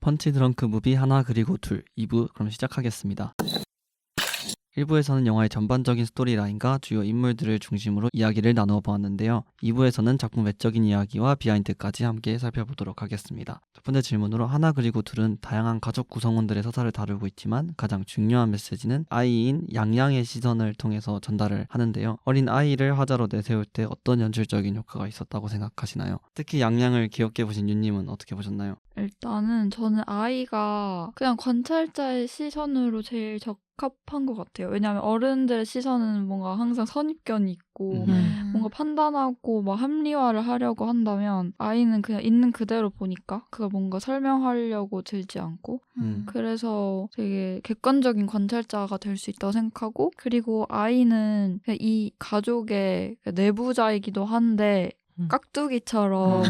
펀치 드렁크 무비 하나 그리고 둘 2부 그럼 시작하겠습니다. 1부에서는 영화의 전반적인 스토리라인과 주요 인물들을 중심으로 이야기를 나누어 보았는데요. 2부에서는 작품 외적인 이야기와 비하인드까지 함께 살펴보도록 하겠습니다. 첫 번째 질문으로 하나 그리고 둘은 다양한 가족 구성원들의 서사를 다루고 있지만 가장 중요한 메시지는 아이인 양양의 시선을 통해서 전달을 하는데요. 어린 아이를 화자로 내세울 때 어떤 연출적인 효과가 있었다고 생각하시나요? 특히 양양을 귀엽게 보신 윤님은 어떻게 보셨나요? 일단은 저는 아이가 그냥 관찰자의 시선으로 제일 적합한 것 같아요. 왜냐하면 어른들의 시선은 뭔가 항상 선입견이 있고 뭔가 판단하고 막 합리화를 하려고 한다면 아이는 그냥 있는 그대로 보니까 그걸 뭔가 설명하려고 들지 않고 그래서 되게 객관적인 관찰자가 될 수 있다고 생각하고 그리고 아이는 그냥 이 가족의 내부자이기도 한데 깍두기처럼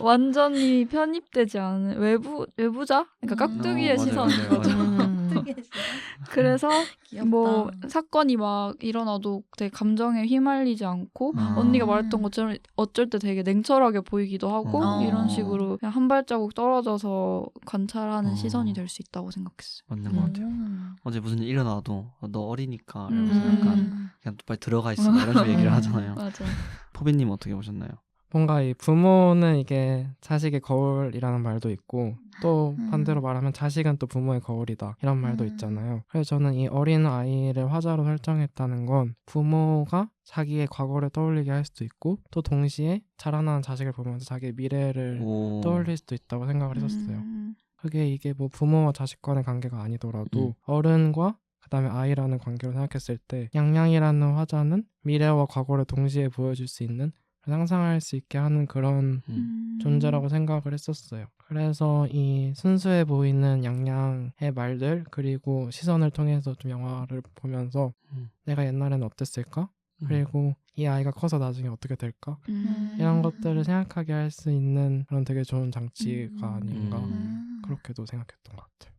완전히 편입되지 않은 외부자? 그러니까 깍두기의 시선인 거죠. 그래서 귀엽다. 뭐 사건이 막 일어나도 되게 감정에 휘말리지 않고 아. 언니가 말했던 것처럼 어쩔 때 되게 냉철하게 보이기도 하고 어. 이런 식으로 그냥 한 발자국 떨어져서 관찰하는 어. 시선이 될 수 있다고 생각했어요. 맞는 것 같아요. 어제 무슨 일 일어나도 너 어리니까 이러면서 음. 약간 그냥 빨리 들어가 있어 이런 식으로 얘기를 하잖아요. 맞아. 포비님 어떻게 보셨나요? 뭔가 이 부모는 이게 자식의 거울이라는 말도 있고 또 반대로 말하면 자식은 또 부모의 거울이다 이런 말도 있잖아요. 그래서 저는 이 어린 아이를 화자로 설정했다는 건 부모가 자기의 과거를 떠올리게 할 수도 있고 또 동시에 자라나는 자식을 보면서 자기의 미래를 오. 떠올릴 수도 있다고 생각을 했었어요. 음. 그게 이게 뭐 부모와 자식 간의 관계가 아니더라도 어른과 그다음에 아이라는 관계로 생각했을 때 양양이라는 화자는 미래와 과거를 동시에 보여줄 수 있는 상상할 수 있게 하는 그런 존재라고 생각을 했었어요. 그래서 이 순수해 보이는 양양의 말들 그리고 시선을 통해서 좀 영화를 보면서 내가 옛날에는 어땠을까? 그리고 이 아이가 커서 나중에 어떻게 될까? 이런 것들을 생각하게 할 수 있는 그런 되게 좋은 장치가 아닌가 그렇게도 생각했던 것 같아요.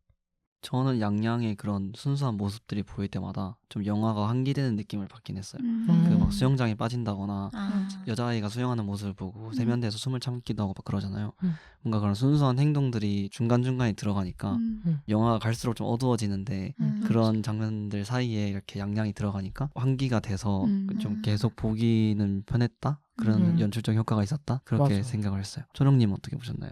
저는 양양의 그런 순수한 모습들이 보일 때마다 좀 영화가 환기되는 느낌을 받긴 했어요. 그 막 수영장에 빠진다거나 여자아이가 수영하는 모습을 보고 세면대에서 숨을 참기도 하고 막 그러잖아요. 뭔가 그런 순수한 행동들이 중간중간에 들어가니까 영화가 갈수록 좀 어두워지는데 그런 장면들 사이에 이렇게 양양이 들어가니까 환기가 돼서 좀 계속 보기는 편했다? 그런 연출적 효과가 있었다? 그렇게 맞아. 생각을 했어요. 초롱님 어떻게 보셨나요?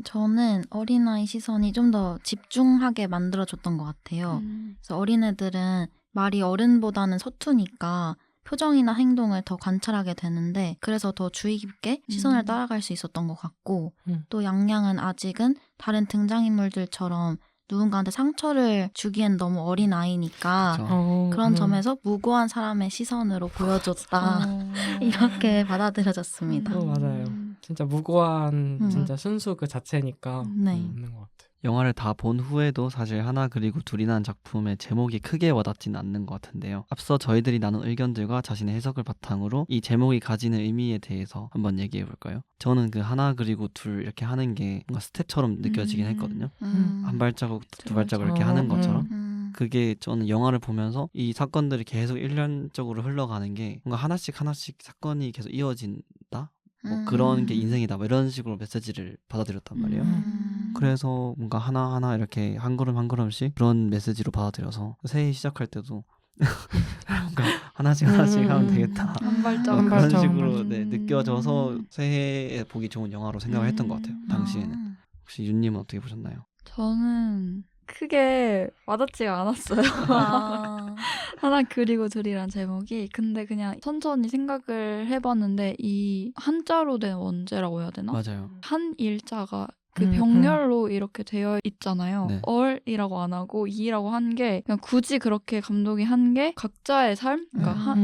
저는 어린아이 시선이 좀 더 집중하게 만들어줬던 것 같아요. 그래서 어린애들은 말이 어른보다는 서투니까 표정이나 행동을 더 관찰하게 되는데 그래서 더 주의 깊게 시선을 따라갈 수 있었던 것 같고 또 양양은 아직은 다른 등장인물들처럼 누군가한테 상처를 주기엔 너무 어린 아이니까 그쵸. 그런 점에서 무고한 사람의 시선으로 보여줬다. 이렇게 받아들여졌습니다. 맞아요. 진짜 무고한 진짜 순수 그 자체니까 네. 있는 것 같아요. 영화를 다 본 후에도 사실 하나 그리고 둘이라는 작품의 제목이 크게 와닿지는 않는 것 같은데요. 앞서 저희들이 나눈 의견들과 자신의 해석을 바탕으로 이 제목이 가지는 의미에 대해서 한번 얘기해 볼까요? 저는 그 하나 그리고 둘 이렇게 하는 게 뭔가 스텝처럼 느껴지긴 했거든요. 한 발자국 두 발자국 이렇게 하는 것처럼. 그게 저는 영화를 보면서 이 사건들이 계속 일련적으로 흘러가는 게 뭔가 하나씩 사건이 계속 이어진다? 뭐 그런 게 인생이다 뭐 이런 식으로 메시지를 받아들였단 말이에요. 그래서 뭔가 하나하나 이렇게 한 걸음 한 걸음씩 그런 메시지로 받아들여서 새해 시작할 때도 뭔가 하나씩 하면 되겠다. 한 발짝 한 그런 발짝, 식으로 한 네, 느껴져서 새해에 보기 좋은 영화로 생각을 했던 것 같아요. 당시에는. 혹시 윤님은 어떻게 보셨나요? 저는 크게 와닿지가 않았어요. 하나 그리고 둘이란 제목이. 근데 그냥 천천히 생각을 해봤는데 이 한자로 된 원제라고 해야 되나? 맞아요. 한 일자가 그 병렬로 이렇게 되어 있잖아요. 네. 얼이라고 안 하고 이라고 한 게 그냥 굳이 그렇게 감독이 한 게 각자의 삶, 그러니까 네.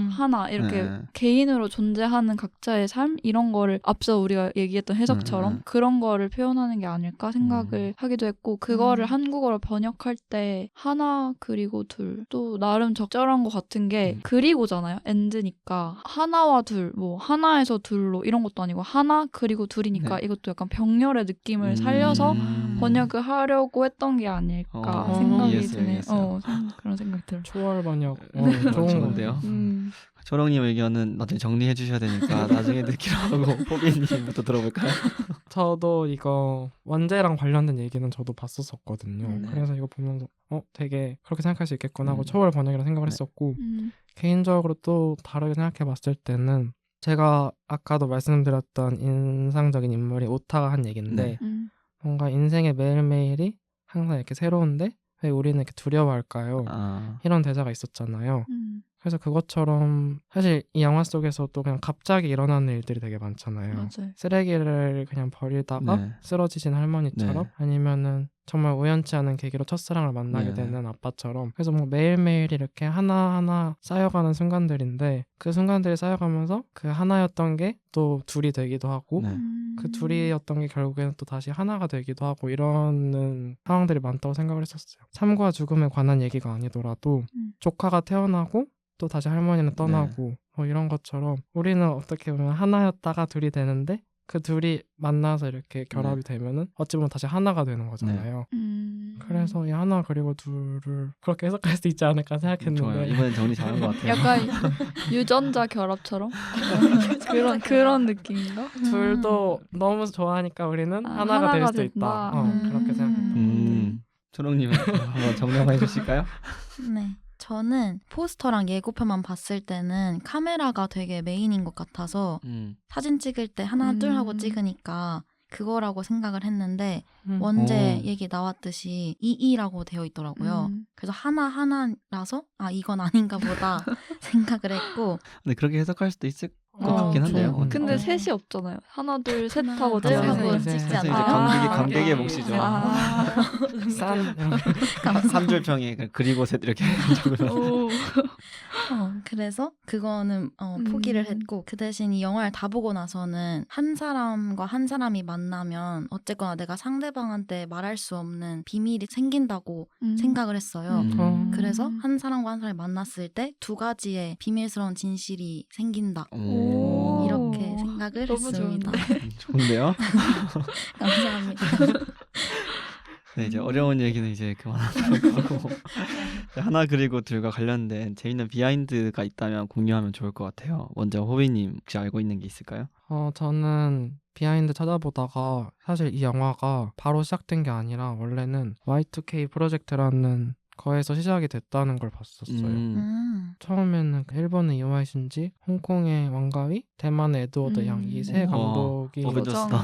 하나 이렇게 네. 개인으로 존재하는 각자의 삶 이런 거를 앞서 우리가 얘기했던 해석처럼 그런 거를 표현하는 게 아닐까 생각을 하기도 했고 그거를 한국어로 번역할 때 하나 그리고 둘 또 나름 적절한 것 같은 게 그리고잖아요. 엔드니까 하나와 둘, 뭐 하나에서 둘로 이런 것도 아니고 하나 그리고 둘이니까 네. 이것도 약간 병렬의 느낌을 살려서 번역을 하려고 했던 게 아닐까 생각이 이해했어요, 드네. 이해했어요. 그런 생각이 들어요. 초월 번역 좋은 좋은 건데요. 건데요. 초롱님 의견은 나중에 정리해 주셔야 되니까 나중에 듣기로 하고 포비님부터 들어볼까요? 저도 이거 원제랑 관련된 얘기는 저도 봤었거든요. 네. 그래서 이거 보면서 되게 그렇게 생각할 수 있겠구나 하고 초월 번역이라 생각을 네. 했었고 개인적으로 또 다르게 생각해 봤을 때는 제가 아까도 말씀드렸던 인상적인 인물이 오타가 한 얘기인데 뭔가 인생의 매일매일이 항상 이렇게 새로운데 왜 우리는 이렇게 두려워할까요? 이런 대사가 있었잖아요. 그래서 그것처럼 사실 이 영화 속에서도 그냥 갑자기 일어나는 일들이 되게 많잖아요. 맞아요. 쓰레기를 그냥 버리다가 네. 쓰러지신 할머니처럼 네. 아니면은 정말 우연치 않은 계기로 첫사랑을 만나게 네. 되는 아빠처럼 그래서 뭐 매일매일 이렇게 하나하나 쌓여가는 순간들인데 그 순간들이 쌓여가면서 그 하나였던 게 또 둘이 되기도 하고 네. 그 둘이었던 게 결국에는 또 다시 하나가 되기도 하고 이러는 상황들이 많다고 생각을 했었어요. 삶과 죽음에 관한 얘기가 아니더라도 조카가 태어나고 또 다시 할머니는 떠나고 뭐 이런 것처럼 우리는 어떻게 보면 하나였다가 둘이 되는데 그 둘이 만나서 이렇게 결합이 되면은 어찌 보면 다시 하나가 되는 거잖아요. 그래서 이 하나 그리고 둘을 그렇게 해석할 수 있지 않을까 좋아요. 생각했는데 이번엔 정리 잘한 것 같아요. 약간 유전자 결합처럼 그런 느낌인가? 둘도 너무 좋아하니까 우리는 하나가 될 하나가 수도 된다. 있다. 그렇게 생각했던 초롱님은 한번 정리해 주실까요? 네. 저는 포스터랑 예고편만 봤을 때는 카메라가 되게 메인인 것 같아서 사진 찍을 때 하나 둘 하고 찍으니까 그거라고 생각을 했는데 원제 오. 얘기 나왔듯이 이이라고 되어 있더라고요. 그래서 하나라서 이건 아닌가 보다 생각을 했고 근데 그렇게 해석할 수도 있을 것 같긴 한데요. 좀, 근데 어. 셋이 없잖아요. 하나 둘 셋 하고 하나, 둘 셋은 하고 이제- 찍지 셋은 이제 않나요? 감격의 몫이죠. 싼 한 줄 평에 그리고 셋 이렇게 해가지고. 그래서 그거는 포기를 했고 그 대신 이 영화를 다 보고 나서는 한 사람과 한 사람이 만나면 어쨌거나 내가 상대방한테 말할 수 없는 비밀이 생긴다고 생각을 했어요. 그래서 한 사람과 한 사람이 만났을 때 두 가지의 비밀스러운 진실이 생긴다. 오. 이렇게 생각을 너무 했습니다. 좋은데요? 감사합니다. 네, 이제 어려운 얘기는 이제 그만하도록 하고 하나 그리고 둘과 관련된 재밌는 비하인드가 있다면 공유하면 좋을 것 같아요. 먼저 호비님 혹시 알고 있는 게 있을까요? 저는 비하인드 찾아보다가 사실 이 영화가 바로 시작된 게 아니라 원래는 Y2K 프로젝트라는 거에서 시작이 됐다는 걸 봤었어요. 처음에는 일본의 이와이 신지, 홍콩의 왕가위, 대만의 에드워드 양 이 세 와, 감독이 어벤져스다.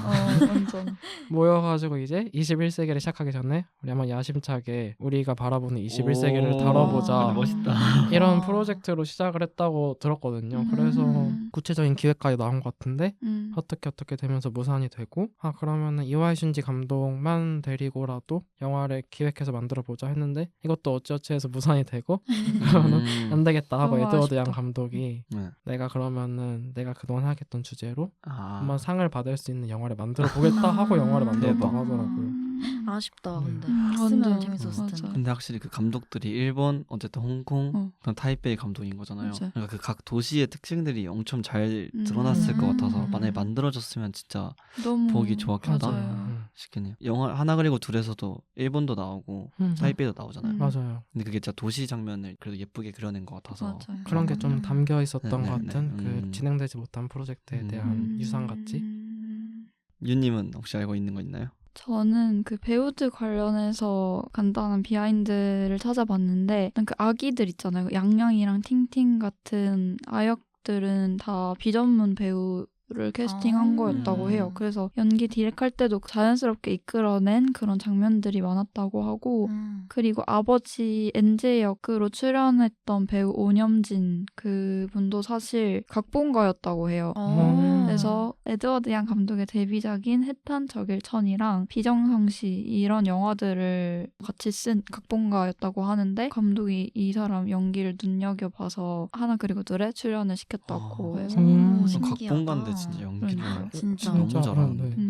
완전. 모여가지고 이제 21세기를 시작하기 전에 우리 한번 야심차게 우리가 바라보는 21세기를 오, 다뤄보자 멋있다. 이런 프로젝트로 시작을 했다고 들었거든요. 그래서 구체적인 기획까지 나온 것 같은데 어떻게 되면서 무산이 되고 그러면은 이와이 신지 감독만 데리고라도 영화를 기획해서 만들어보자 했는데 이것도 어찌어찌 해서 무산이 되고 그러면은 안 되겠다 하고 너무 에드워드 양 아쉽다. 감독이 네. 내가 그러면은 내가 그동안 하겠던 주제로 아, 한번 상을 받을 수 있는 영화를 만들어 보겠다 하고 영화를 만들었다고 대박. 하더라고요. 아쉽다. 근데 완전. 했으면 재밌었을 맞아. 텐데. 근데 확실히 그 감독들이 일본, 어쨌든 홍콩, 그다음 타이베이 감독인 거잖아요. 맞아요. 그러니까 그 각 도시의 특징들이 엄청 잘 드러났을 것 같아서 만약에 만들어졌으면 진짜 너무 보기 좋았겠다 맞아요. 싶겠네요. 영화 하나 그리고 둘에서도 일본도 나오고 타이베이도 나오잖아요. 맞아요. 근데 그게 진짜 도시 장면을 그래도 예쁘게 그려낸 것 같아서 맞아요. 그런 게 좀 담겨 있었던 네, 것 네, 같은 네. 그 진행되지 못한 프로젝트에 대한 유산 같이. 유님은 혹시 알고 있는 거 있나요? 저는 그 배우들 관련해서 간단한 비하인드를 찾아봤는데 일단 그 아기들 있잖아요. 양양이랑 팅팅 같은 아역들은 다 비전문 배우를 캐스팅한 거였다고 해요. 그래서 연기 디렉할 때도 자연스럽게 이끌어낸 그런 장면들이 많았다고 하고 그리고 아버지 엔제 역으로 출연했던 배우 오념진 그분도 사실 각본가였다고 해요. 그래서 에드워드 양 감독의 데뷔작인 해탄 적일천이랑 비정상시 이런 영화들을 같이 쓴 각본가였다고 하는데 감독이 이 사람 연기를 눈여겨봐서 하나 그리고 둘에 출연을 시켰다고 해서 신기하다. 각본가인데 진짜 연기를 그러니까요. 진짜. 너무 잘하는데. 네.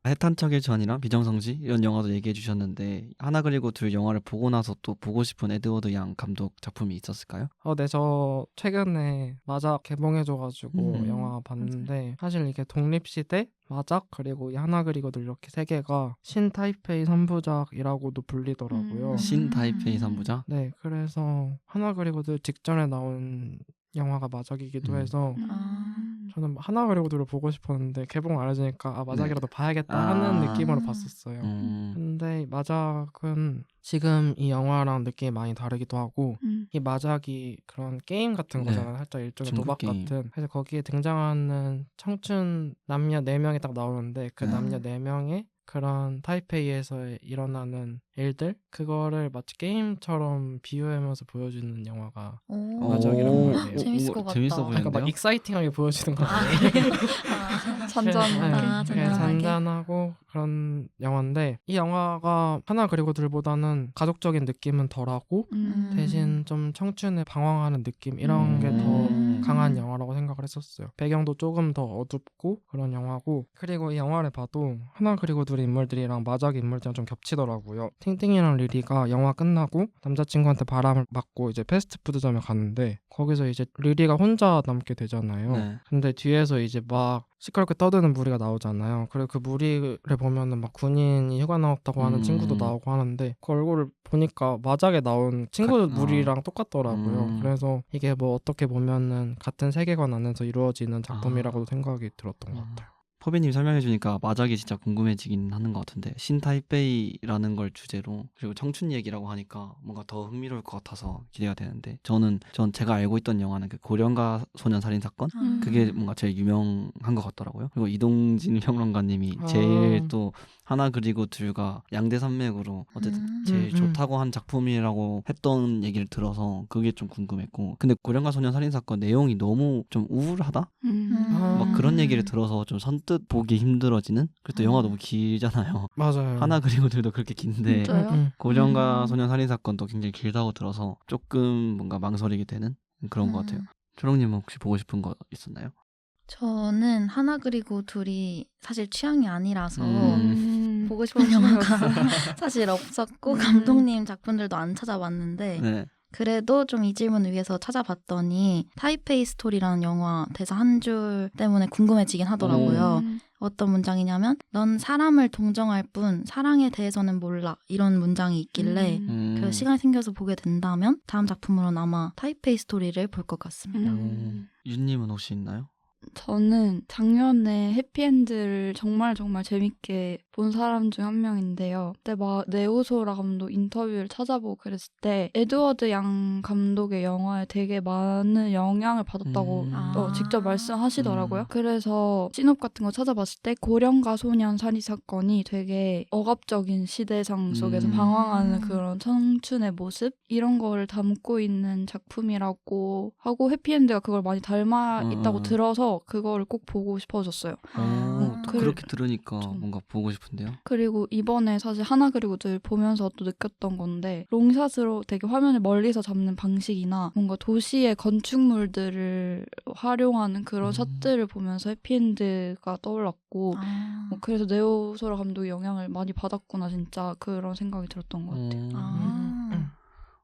해탄척의 전이랑 비정성시 이런 영화도 얘기해 주셨는데 하나 그리고 둘 영화를 보고 나서 또 보고 싶은 에드워드 양 감독 작품이 있었을까요? 네, 저 최근에 마작 개봉해줘가지고 영화 맞아요. 봤는데 사실 이게 독립시대, 마작, 그리고 이 하나 그리고 둘 이렇게 세 개가 신타이페이 3부작이라고도 불리더라고요. 신 타이페이 3부작? 네, 그래서 하나 그리고 둘 직전에 나온 영화가 마작이기도 해서 저는 하나 그리고 둘을 보고 싶었는데 개봉 알려지니까 마작이라도 봐야겠다 하는 느낌으로 봤었어요. 근데 마작은 지금 이 영화랑 느낌이 많이 다르기도 하고 이 마작이 그런 게임 같은 네. 거잖아요. 살짝 일종의 중국 도박 게임. 같은. 그래서 거기에 등장하는 청춘 남녀 4명이 딱 나오는데 그 네. 남녀 4명의 그런 타이페이에서 일어나는 일들 그거를 마치 게임처럼 비유하면서 보여주는 영화가 마작이란 말이에요. 재밌을 것 같다. 재밌어 그러니까 막 보이는데요? 익사이팅하게 보여주는 거 잔잔하게. 잔잔하게. 잔잔하고 그런 영화인데 이 영화가 하나 그리고 둘보다는 가족적인 느낌은 덜하고 대신 좀 청춘에 방황하는 느낌 이런 게 더 강한 영화라고 생각을 했었어요. 배경도 조금 더 어둡고 그런 영화고 그리고 이 영화를 봐도 하나 그리고 둘 인물들이랑 마작 인물들이랑 좀 겹치더라고요. 팅팅이랑 리리가 영화 끝나고 남자친구한테 바람을 맞고 이제 패스트푸드점에 가는데 거기서 이제 리리가 혼자 남게 되잖아요. 네. 근데 뒤에서 이제 막 시끄럽게 떠드는 무리가 나오잖아요. 그리고 그 무리를 보면은 막 군인이 휴가 나왔다고 하는 친구도 나오고 하는데 그 얼굴을 보니까 마작에 나온 친구 무리랑 똑같더라고요. 그래서 이게 뭐 어떻게 보면은 같은 세계관 안에서 이루어지는 작품이라고도 생각이 들었던 것 같아요. 포비님 설명해주니까 마작이 진짜 궁금해지긴 하는 것 같은데 신타이페이라는 걸 주제로 그리고 청춘 얘기라고 하니까 뭔가 더 흥미로울 것 같아서 기대가 되는데 전 제가 알고 있던 영화는 그 고령가 소년 살인 사건 그게 뭔가 제일 유명한 것 같더라고요. 그리고 이동진 평론가님이 제일 또 하나 그리고 둘과 양대 산맥으로 어쨌든 제일 좋다고 한 작품이라고 했던 얘기를 들어서 그게 좀 궁금했고 근데 고령가 소년 살인 사건 내용이 너무 좀 우울하다? 막 그런 얘기를 들어서 좀 선뜻 보기 힘들어지는 그래도 영화 너무 길잖아요. 맞아요. 하나 그리고 둘도 그렇게 긴데 진짜요? 고령가 소년 살인 사건도 굉장히 길다고 들어서 조금 뭔가 망설이게 되는 그런 것 같아요. 초롱님은 혹시 보고 싶은 거 있었나요? 저는 하나 그리고 둘이 사실 취향이 아니라서 보고 싶은 좋은 영화가 생각이었어요. 사실 없었고 감독님 작품들도 안 찾아봤는데 네. 그래도 좀 이 질문을 위해서 찾아봤더니 타이페이 스토리라는 영화 대사 한 줄 때문에 궁금해지긴 하더라고요. 어떤 문장이냐면 넌 사람을 동정할 뿐 사랑에 대해서는 몰라 이런 문장이 있길래 그 시간이 생겨서 보게 된다면 다음 작품으로는 아마 타이페이 스토리를 볼 것 같습니다. 윤님은 혹시 있나요? 저는 작년에 해피엔드를 정말 재밌게 본 사람 중 한 명인데요. 그때 막 네오소라 감독 인터뷰를 찾아보고 그랬을 때 에드워드 양 감독의 영화에 되게 많은 영향을 받았다고 직접 말씀하시더라고요. 그래서 씬업 같은 거 찾아봤을 때 고령가 소년 살인 사건이 되게 억압적인 시대상 속에서 방황하는 그런 청춘의 모습 이런 거를 담고 있는 작품이라고 하고 해피엔드가 그걸 많이 닮아 있다고 들어서 그거를 꼭 보고 싶어졌어요. 또 그렇게 들으니까 뭔가 보고 싶은데요. 그리고 이번에 사실 하나 그리고 둘 보면서 또 느꼈던 건데 롱샷으로 되게 화면을 멀리서 잡는 방식이나 뭔가 도시의 건축물들을 활용하는 그런 샷들을 보면서 해피엔드가 떠올랐고 그래서 네오소라 감독의 영향을 많이 받았구나 진짜 그런 생각이 들었던 것 같아요.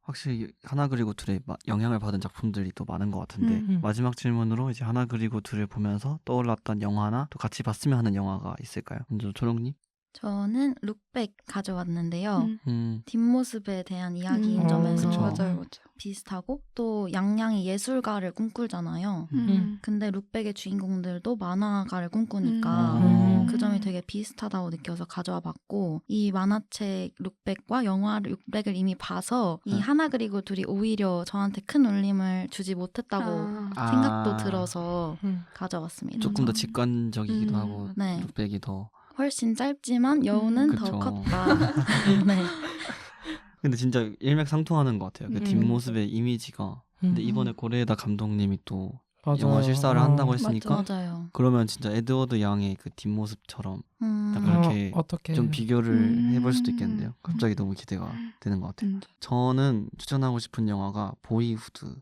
확실히 하나 그리고 둘에 영향을 받은 작품들이 또 많은 것 같은데 마지막 질문으로 이제 하나 그리고 둘을 보면서 떠올랐던 영화나 또 같이 봤으면 하는 영화가 있을까요? 먼저 초롱님? 저는 룩백 가져왔는데요. 음. 뒷모습에 대한 이야기인 점에서 그쵸. 맞아요. 비슷하고 또 양양이 예술가를 꿈꾸잖아요. 근데 룩백의 주인공들도 만화가를 꿈꾸니까 그 점이 되게 비슷하다고 느껴서 가져와 봤고 이 만화책 룩백과 영화 룩백을 이미 봐서 이 하나 그리고 둘이 오히려 저한테 큰 울림을 주지 못했다고 생각도 들어서 가져왔습니다. 조금 더 직관적이기도 하고 네. 룩백이 더 훨씬 짧지만 여운은 더 그쵸. 컸다. 네. 근데 진짜 일맥상통하는 것 같아요. 그 뒷모습의 이미지가. 근데 이번에 고레에다 감독님이 또 영화 실사를 한다고 했으니까 맞아요. 그러면 진짜 에드워드 양의 그 뒷모습처럼 딱 그렇게 어떻게 좀 비교를 해볼 수도 있겠는데요. 갑자기 너무 기대가 되는 것 같아요. 저는 추천하고 싶은 영화가 보이후드.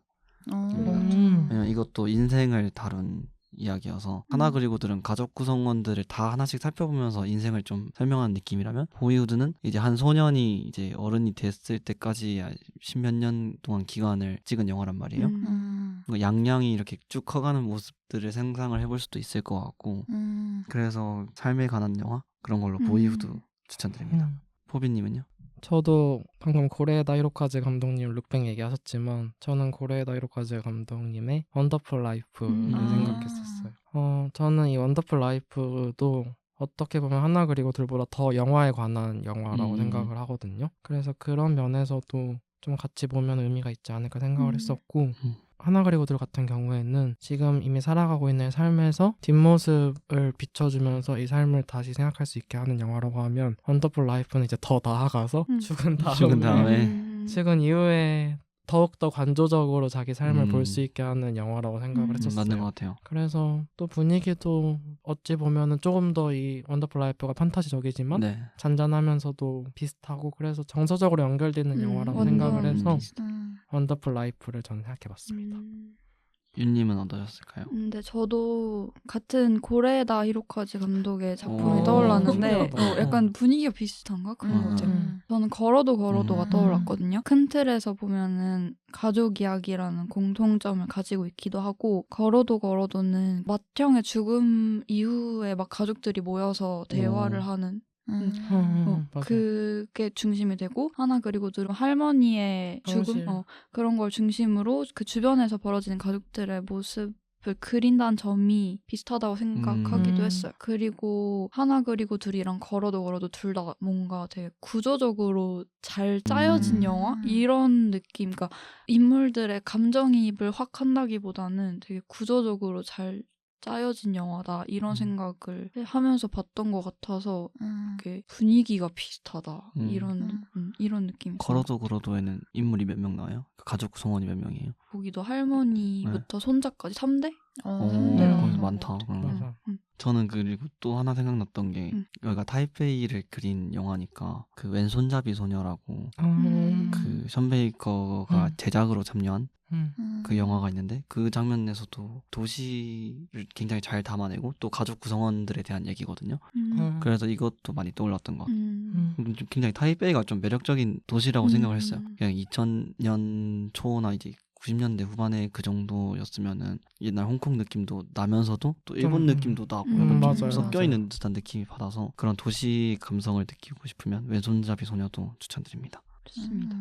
왜냐면 이것도 인생을 다룬 이야기여서 하나 그리고들은 가족 구성원들을 다 하나씩 살펴보면서 인생을 좀 설명하는 느낌이라면 보이후드는 이제 한 소년이 이제 어른이 됐을 때까지 십몇 년 동안 기간을 찍은 영화란 말이에요. 뭔가 양양이 이렇게 쭉 커가는 모습들을 상상을 해볼 수도 있을 것 같고 그래서 삶에 관한 영화 그런 걸로 보이후드 추천드립니다. 포비님은요? 저도 방금 고레에다 히로카즈 감독님 룩백 얘기하셨지만 저는 고레에다 히로카즈 감독님의 원더풀 라이프를 생각했었어요. 저는 이 원더풀 라이프도 어떻게 보면 하나 그리고 둘보다 더 영화에 관한 영화라고 생각을 하거든요. 그래서 그런 면에서도 좀 같이 보면 의미가 있지 않을까 생각을 했었고 하나 그리고 둘 같은 경우에는 지금 이미 살아가고 있는 삶에서 뒷모습을 비춰주면서 이 삶을 다시 생각할 수 있게 하는 영화라고 하면 원더풀 라이프는 이제 더 나아가서 죽은 다음에 죽은 이후에 더욱더 관조적으로 자기 삶을 볼 수 있게 하는 영화라고 생각을 했었어요. 맞는 것 같아요. 그래서 또 분위기도 어찌 보면은 조금 더 이 원더풀 라이프가 판타지적이지만 네. 잔잔하면서도 비슷하고 그래서 정서적으로 연결되는 영화라고 생각을 해서 원더풀 라이프를 저는 생각해봤습니다. 윤님은 어떠셨을까요? 근데 저도 같은 고레다 히로카즈 감독의 작품이 오, 떠올랐는데 신기하다. 약간 분위기가 비슷한가? 그런 것 같아요. 저는 걸어도가 음. 떠올랐거든요. 큰 틀에서 보면은 가족 이야기라는 공통점을 가지고 있기도 하고 걸어도는 맏형의 죽음 이후에 막 가족들이 모여서 대화를 하는 맞아. 그게 중심이 되고 하나 그리고 둘은 할머니의 결혼식. 죽음 그런 걸 중심으로 그 주변에서 벌어지는 가족들의 모습을 그린다는 점이 비슷하다고 생각하기도 했어요. 그리고 하나 그리고 둘이랑 걸어도 둘 다 뭔가 되게 구조적으로 잘 짜여진 영화? 이런 느낌. 그러니까 인물들의 감정이입을 확 한다기보다는 되게 구조적으로 잘 짜여진 영화다 이런 생각을 하면서 봤던 것 같아서 이렇게 분위기가 비슷하다 이런 느낌이 걸어도에는 인물이 몇 명 나와요? 그 가족 구성원이 몇 명이에요? 거기도 할머니부터 손자까지 3대? 거기서 많다. 맞아. 저는 그리고 또 하나 생각났던 게 여기가 타이페이를 그린 영화니까 그 왼손잡이 소녀라고 그 션 베이커가 제작으로 참여한 그 영화가 있는데 그 장면에서도 도시를 굉장히 잘 담아내고 또 가족 구성원들에 대한 얘기거든요. 그래서 이것도 많이 떠올랐던 것 같아요. 좀 굉장히 타이베이가 좀 매력적인 도시라고 생각을 했어요. 그냥 2000년 초나 이제 90년대 후반에 그 정도였으면은 옛날 홍콩 느낌도 나면서도 또 일본 느낌도 나고 약간 좀 맞아요, 섞여 맞아요. 있는 듯한 느낌이 받아서 그런 도시 감성을 느끼고 싶으면 왼손잡이 소녀도 추천드립니다. 좋습니다.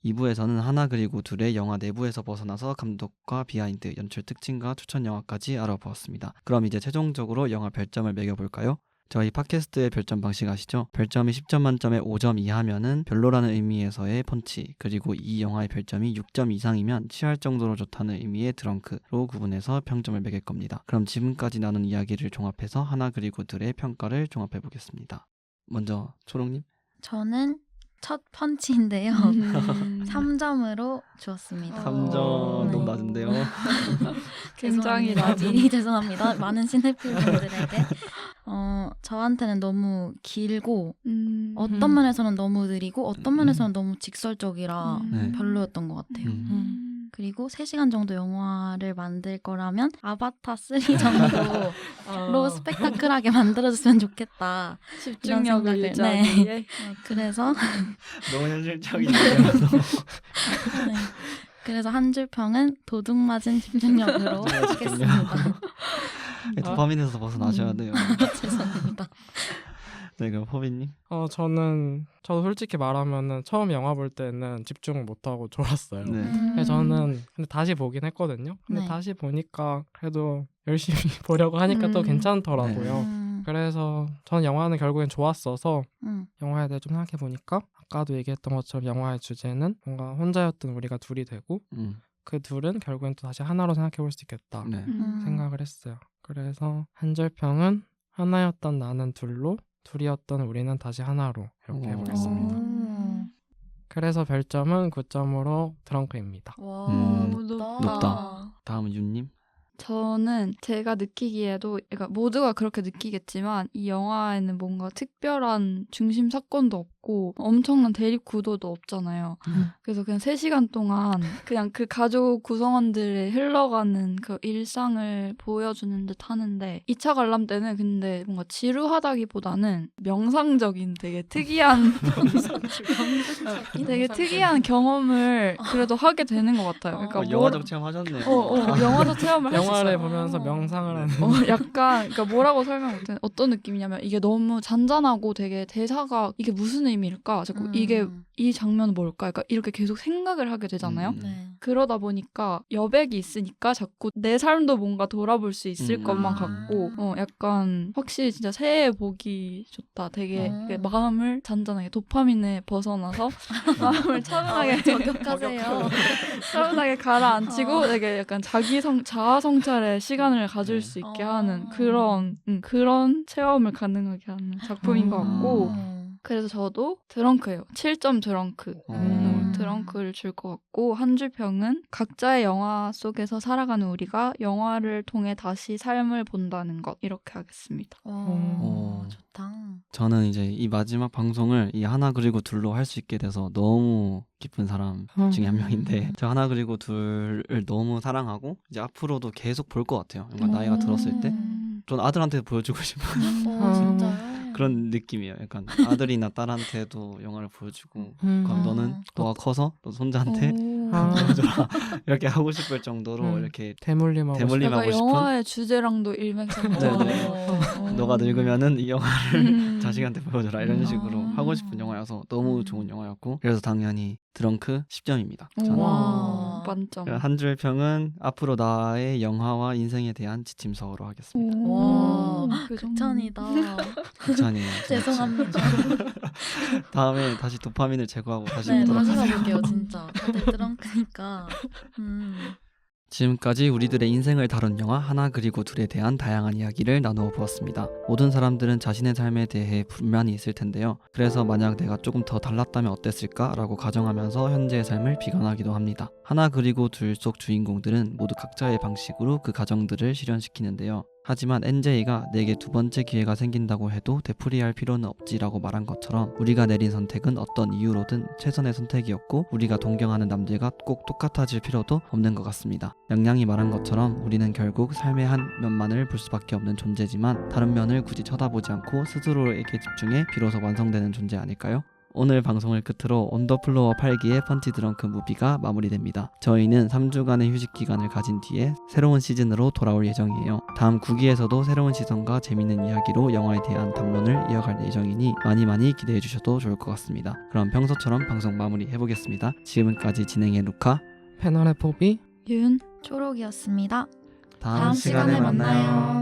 2부에서는 하나 그리고 둘의 영화 내부에서 벗어나서 감독과 비하인드, 연출 특징과 추천 영화까지 알아보았습니다. 그럼 이제 최종적으로 영화 별점을 매겨볼까요? 저희 팟캐스트의 별점 방식 아시죠? 별점이 10점 만점에 5점 이하면은 별로라는 의미에서의 펀치, 그리고 이 영화의 별점이 6점 이상이면 취할 정도로 좋다는 의미의 드렁크로 구분해서 평점을 매길 겁니다. 그럼 지금까지 나눈 이야기를 종합해서 하나 그리고 둘의 평가를 종합해 보겠습니다. 먼저 초롱님. 저는 첫 펀치인데요. 3점으로 주었습니다. 3점 너무 낮은데요. 굉장히 죄송합니다. 미리 죄송합니다. 많은 시네필 분들에게. 저한테는 너무 길고 어떤 면에서는 너무 느리고 어떤 면에서는 너무 직설적이라 네. 별로였던 것 같아요. 그리고 3시간 정도 영화를 만들 거라면 아바타 3 정도로 스펙타클하게 만들어줬으면 좋겠다. 집중력을 생각을- 유지하기 네. 위해 그래서 너무 현실적이네요. 네. 그래서 한 줄 평은 도둑 맞은 집중력으로 하겠습니다. 도파민에서 벗어나셔야 돼요. 죄송합니다. 네, 그럼 포비님. 저도 솔직히 말하면은 처음 영화 볼 때는 집중을 못하고 졸았어요. 네. 그래서 저는 근데 다시 보긴 했거든요. 근데 네. 다시 보니까 그래도 열심히 보려고 하니까 또 괜찮더라고요. 그래서 저는 영화는 결국엔 좋았어서 영화에 대해 좀 생각해 보니까 아까도 얘기했던 것처럼 영화의 주제는 뭔가 혼자였던 우리가 둘이 되고 그 둘은 결국엔 또 다시 하나로 생각해 볼 수 있겠다 네. 생각을 했어요. 그래서 한 줄 평은 하나였던 나는 둘로 둘이었던 우리는 다시 하나로 이렇게 해보겠습니다. 그래서 별점은 9점으로 드렁크입니다. 와, 높다. 다음은 윤님. 저는 제가 느끼기에도 그러니까 모두가 그렇게 느끼겠지만 이 영화에는 뭔가 특별한 중심 사건도 없고 엄청난 대립 구도도 없잖아요. 그래서 그냥 3시간 동안 그냥 그 가족 구성원들의 흘러가는 그 일상을 보여주는 듯 하는데 2차 관람 때는 근데 뭔가 지루하다기보다는 명상적인 되게 특이한 경험을 그래도 하게 되는 것 같아요. 그러니까 영화적 체험하셨네요. 영화적 체험을 할 수 있어요. 영화를 보면서 명상을 하는 약간 그러니까 뭐라고 설명 못해. 어떤 느낌이냐면 이게 너무 잔잔하고 되게 대사가 이게 무슨 의미일까? 자꾸 이게 이 장면은 뭘까? 그러니까 이렇게 계속 생각을 하게 되잖아요. 네. 그러다 보니까 여백이 있으니까 자꾸 내 삶도 뭔가 돌아볼 수 있을 것만 같고 약간 확실히 진짜 새해 보기 좋다. 되게 마음을 잔잔하게 도파민에 벗어나서 마음을 차분하게 저격하세요. 차분하게 가라앉히고 되게 약간 자아 성찰의 시간을 가질 수 있게 하는 그런 체험을 가능하게 하는 작품인 것 같고 그래서 저도 드렁크예요. 7점 드렁크. 드렁크를 줄 것 같고 한 줄 평은 각자의 영화 속에서 살아가는 우리가 영화를 통해 다시 삶을 본다는 것 이렇게 하겠습니다. 좋다. 저는 이제 이 마지막 방송을 이 하나 그리고 둘로 할 수 있게 돼서 너무 기쁜 사람 중에 한 명인데 저 하나 그리고 둘을 너무 사랑하고 이제 앞으로도 계속 볼 것 같아요. 뭔가 나이가 들었을 때 전 아들한테 보여주고 싶은 진짜요? 그런 느낌이에요. 약간 아들이나 딸한테도 영화를 보여주고 그럼 너는 너가 커서 너 손자한테 보여줘라 이렇게 하고 싶을 정도로 이렇게 대물림하고 대물림하고 약간 싶은 영화의 주제랑도 일맥상통하네요. 너가 늙으면은 이 영화를 자식한테 보여줘라 이런 식으로 아. 하고 싶은 영화여서 너무 좋은 영화였고 그래서 당연히 드렁크 10점입니다. 저는. 와. 만점. 한 줄 평은 앞으로 나의 영화와 인생에 대한 지침서로 하겠습니다. 와, 그 극찬이다. 극찬이에요. 죄송합니다. 다음에 다시 도파민을 제거하고 다시 네, 보도록 다시 하겠습니다. 가볼게요, 진짜. 다들 드렁크니까. 지금까지 우리들의 인생을 다룬 영화 하나 그리고 둘에 대한 다양한 이야기를 나누어 보았습니다. 모든 사람들은 자신의 삶에 대해 불만이 있을 텐데요. 그래서 만약 내가 조금 더 달랐다면 어땠을까? 라고 가정하면서 현재의 삶을 비관하기도 합니다. 하나 그리고 둘 속 주인공들은 모두 각자의 방식으로 그 가정들을 실현시키는데요. 하지만 NJ가 내게 두 번째 기회가 생긴다고 해도 되풀이할 필요는 없지라고 말한 것처럼 우리가 내린 선택은 어떤 이유로든 최선의 선택이었고 우리가 동경하는 남들과 꼭 똑같아질 필요도 없는 것 같습니다. 양양이 말한 것처럼 우리는 결국 삶의 한 면만을 볼 수밖에 없는 존재지만 다른 면을 굳이 쳐다보지 않고 스스로에게 집중해 비로소 완성되는 존재 아닐까요? 오늘 방송을 끝으로 언더플로어 8기의 펀치 드렁크 무비가 마무리됩니다. 저희는 3주간의 휴식 기간을 가진 뒤에 새로운 시즌으로 돌아올 예정이에요. 다음 9기에서도 새로운 시선과 재밌는 이야기로 영화에 대한 담론을 이어갈 예정이니 많이 기대해 주셔도 좋을 것 같습니다. 그럼 평소처럼 방송 마무리 해보겠습니다. 지금까지 진행의 루카, 패널의 포비 윤 초록이었습니다. 다음 시간에 만나요.